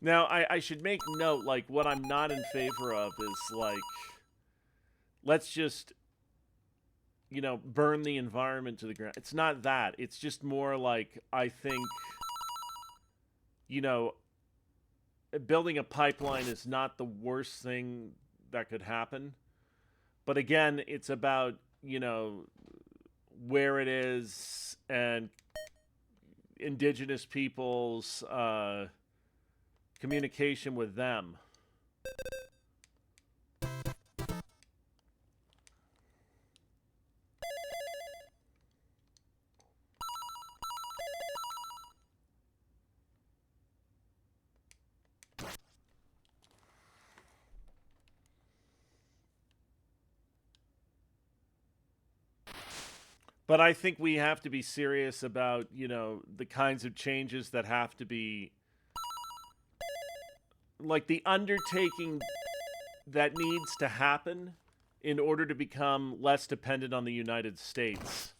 Now, I should make note, like, what I'm not in favor of is, like, let's just... you know, burn the environment to the ground. It's not that. It's just more like, I think, you know, building a pipeline is not the worst thing that could happen. But again, it's about, you know, where it is and indigenous peoples' communication with them. But I think we have to be serious about, you know, the kinds of changes that have to be... like, the undertaking that needs to happen in order to become less dependent on the United States.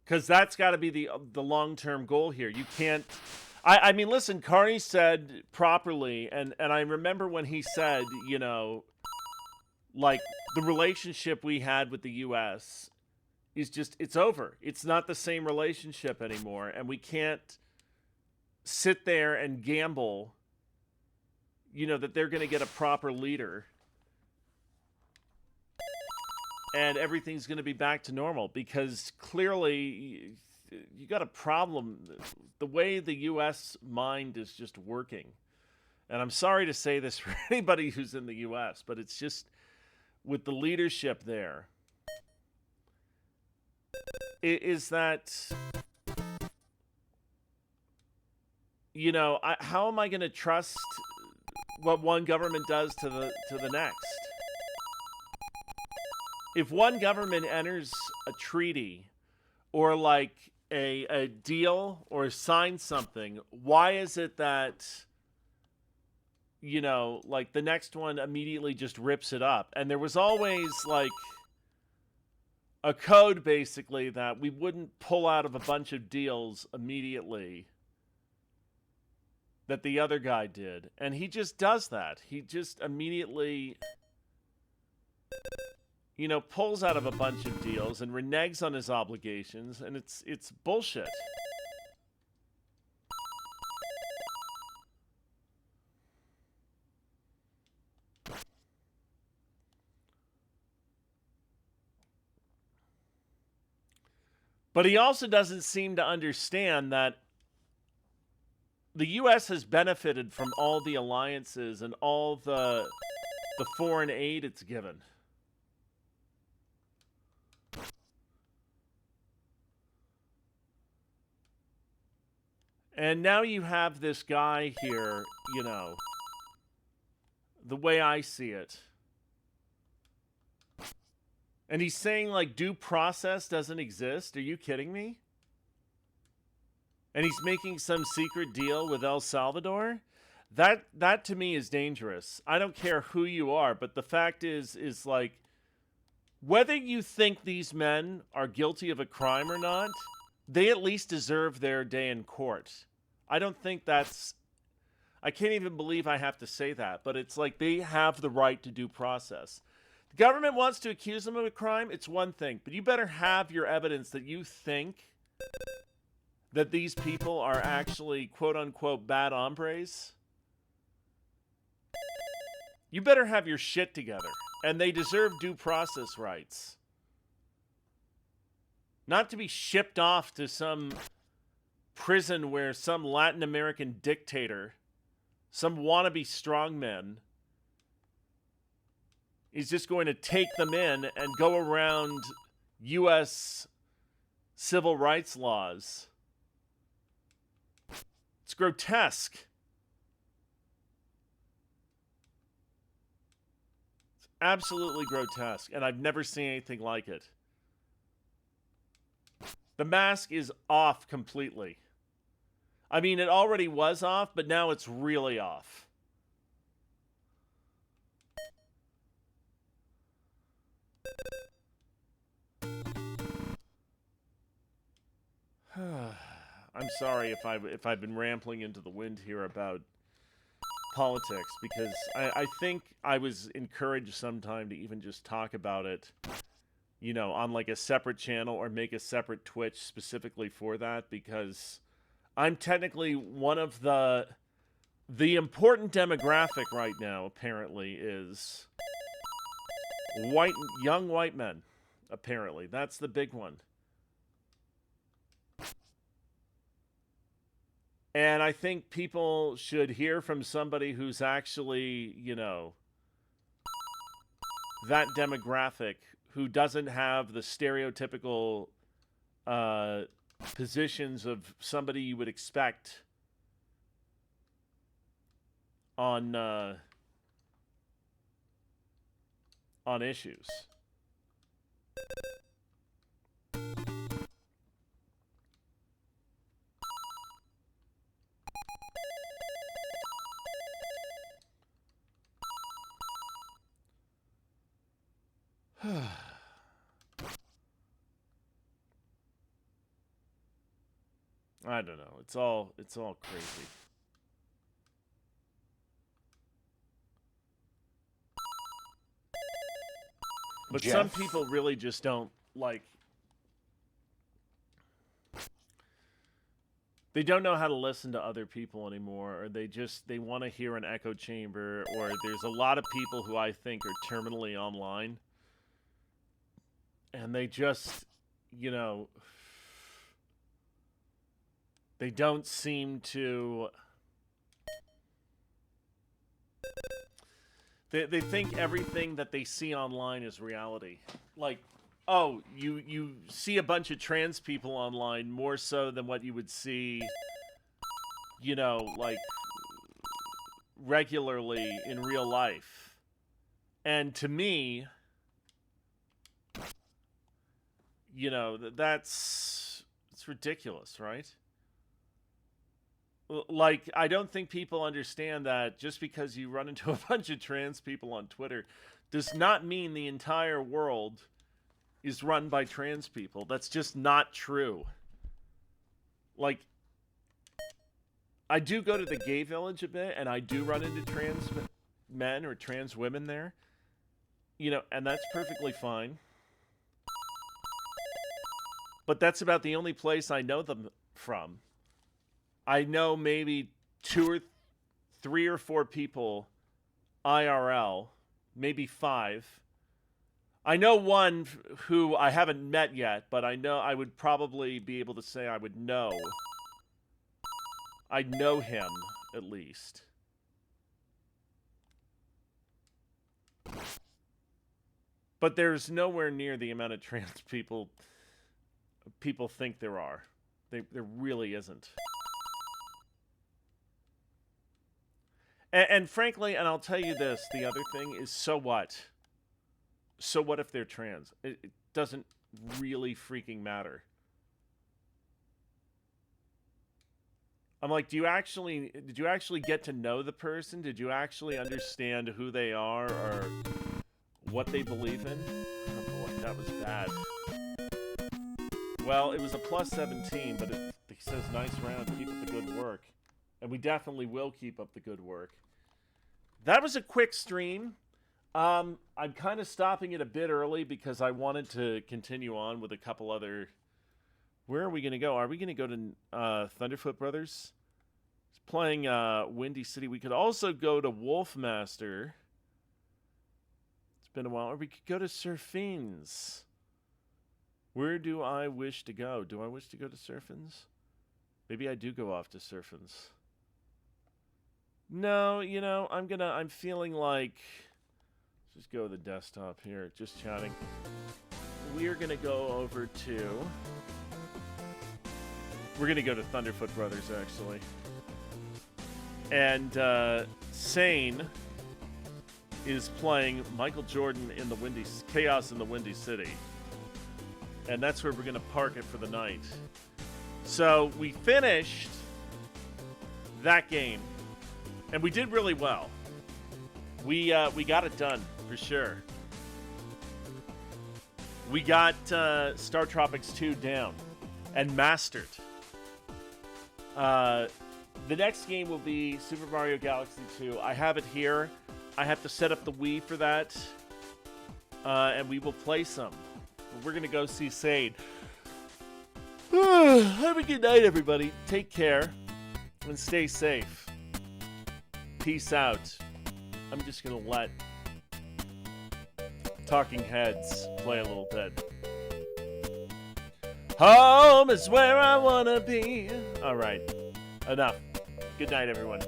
Because that's got to be the long-term goal here. You can't... I mean, listen, Carney said properly, and I remember when he said, you know, like, the relationship we had with the U.S. is just, it's over. It's not the same relationship anymore, and we can't sit there and gamble, you know, that they're going to get a proper leader and everything's going to be back to normal, because clearly you got a problem. The way the U.S. mind is just working, and I'm sorry to say this for anybody who's in the U.S., but it's just with the leadership there, is that, you know, how am I going to trust what one government does to the next? If one government enters a treaty or like a deal or signs something, why is it that, you know, like the next one immediately just rips it up? And there was always like a code basically that we wouldn't pull out of a bunch of deals immediately that the other guy did. And he just does that. He just immediately, you know, pulls out of a bunch of deals and reneges on his obligations, and it's bullshit. But he also doesn't seem to understand that the U.S. has benefited from all the alliances and all the foreign aid it's given. And now you have this guy here, you know, the way I see it. And he's saying, like, due process doesn't exist? Are you kidding me? And he's making some secret deal with El Salvador? That to me is dangerous. I don't care who you are, but the fact is like, whether you think these men are guilty of a crime or not, they at least deserve their day in court. I don't think that's... I can't even believe I have to say that, but it's like they have the right to due process. The government wants to accuse them of a crime, it's one thing, but you better have your evidence that you think that these people are actually quote-unquote bad hombres. You better have your shit together, and they deserve due process rights. Not to be shipped off to some prison where some Latin American dictator, some wannabe strongman, is just going to take them in and go around U.S. civil rights laws. It's grotesque. It's absolutely grotesque, and I've never seen anything like it. The mask is off completely. I mean, it already was off, but now it's really off. I'm sorry if I've been rambling into the wind here about politics, because I think I was encouraged sometime to even just talk about it, you know, on like a separate channel or make a separate Twitch specifically for that, because I'm technically one of the important demographic right now, apparently, is young white men. Apparently, that's the big one. And I think people should hear from somebody who's actually, you know, that demographic, who doesn't have the stereotypical positions of somebody you would expect on issues. I don't know. It's all crazy. But Jeff? some people really just don't like. They don't know how to listen to other people anymore, or they want to hear an echo chamber, or there's a lot of people who I think are terminally online. And they just, you know, they don't seem to... They think everything that they see online is reality. Like, oh, you see a bunch of trans people online more so than what you would see, you know, like, regularly in real life. And to me, you know, it's ridiculous, right? Like, I don't think people understand that just because you run into a bunch of trans people on Twitter does not mean the entire world is run by trans people. That's just not true. Like, I do go to the gay village a bit, and I do run into trans men or trans women there. You know, and that's perfectly fine. But that's about the only place I know them from. I know maybe 2 or 3 or 4 people IRL, maybe 5. I know one who I haven't met yet, but I know I would probably be able to say I would know. I know him, at least. But there's nowhere near the amount of trans people think there are. There really isn't. And frankly, and I'll tell you this, the other thing is, so what? So what if they're trans? It doesn't really freaking matter. I'm like, did you actually get to know the person? Did you actually understand who they are or what they believe in? Oh boy, that was bad. Well, it was a plus 17, but it says nice round, keep up the good work. And we definitely will keep up the good work. That was a quick stream. I'm kind of stopping it a bit early because I wanted to continue on with a couple other... Where are we going to go? Are we going to go to Thunderfoot Brothers? It's playing Windy City. We could also go to Wolfmaster. It's been a while. Or we could go to Surfins. Where do I wish to go? Do I wish to go to Surfins? Maybe I do go off to Surfins. No, you know, I'm feeling like... Let's just go to the desktop here. Just chatting. We're going to go over to... We're going to go to Thunderfoot Brothers, actually. And Sane is playing Michael Jordan in the Chaos in the Windy City. And that's where we're going to park it for the night. So we finished that game. And we did really well. We got it done, for sure. We got StarTropics 2 down and mastered. The next game will be Super Mario Galaxy 2. I have it here. I have to set up the Wii for that. And we will play some. We're going to go see Sade. Have a good night, everybody. Take care. And stay safe. Peace out. I'm just going to let Talking Heads play a little bit. Home is where I want to be. All right. Enough. Good night, everyone.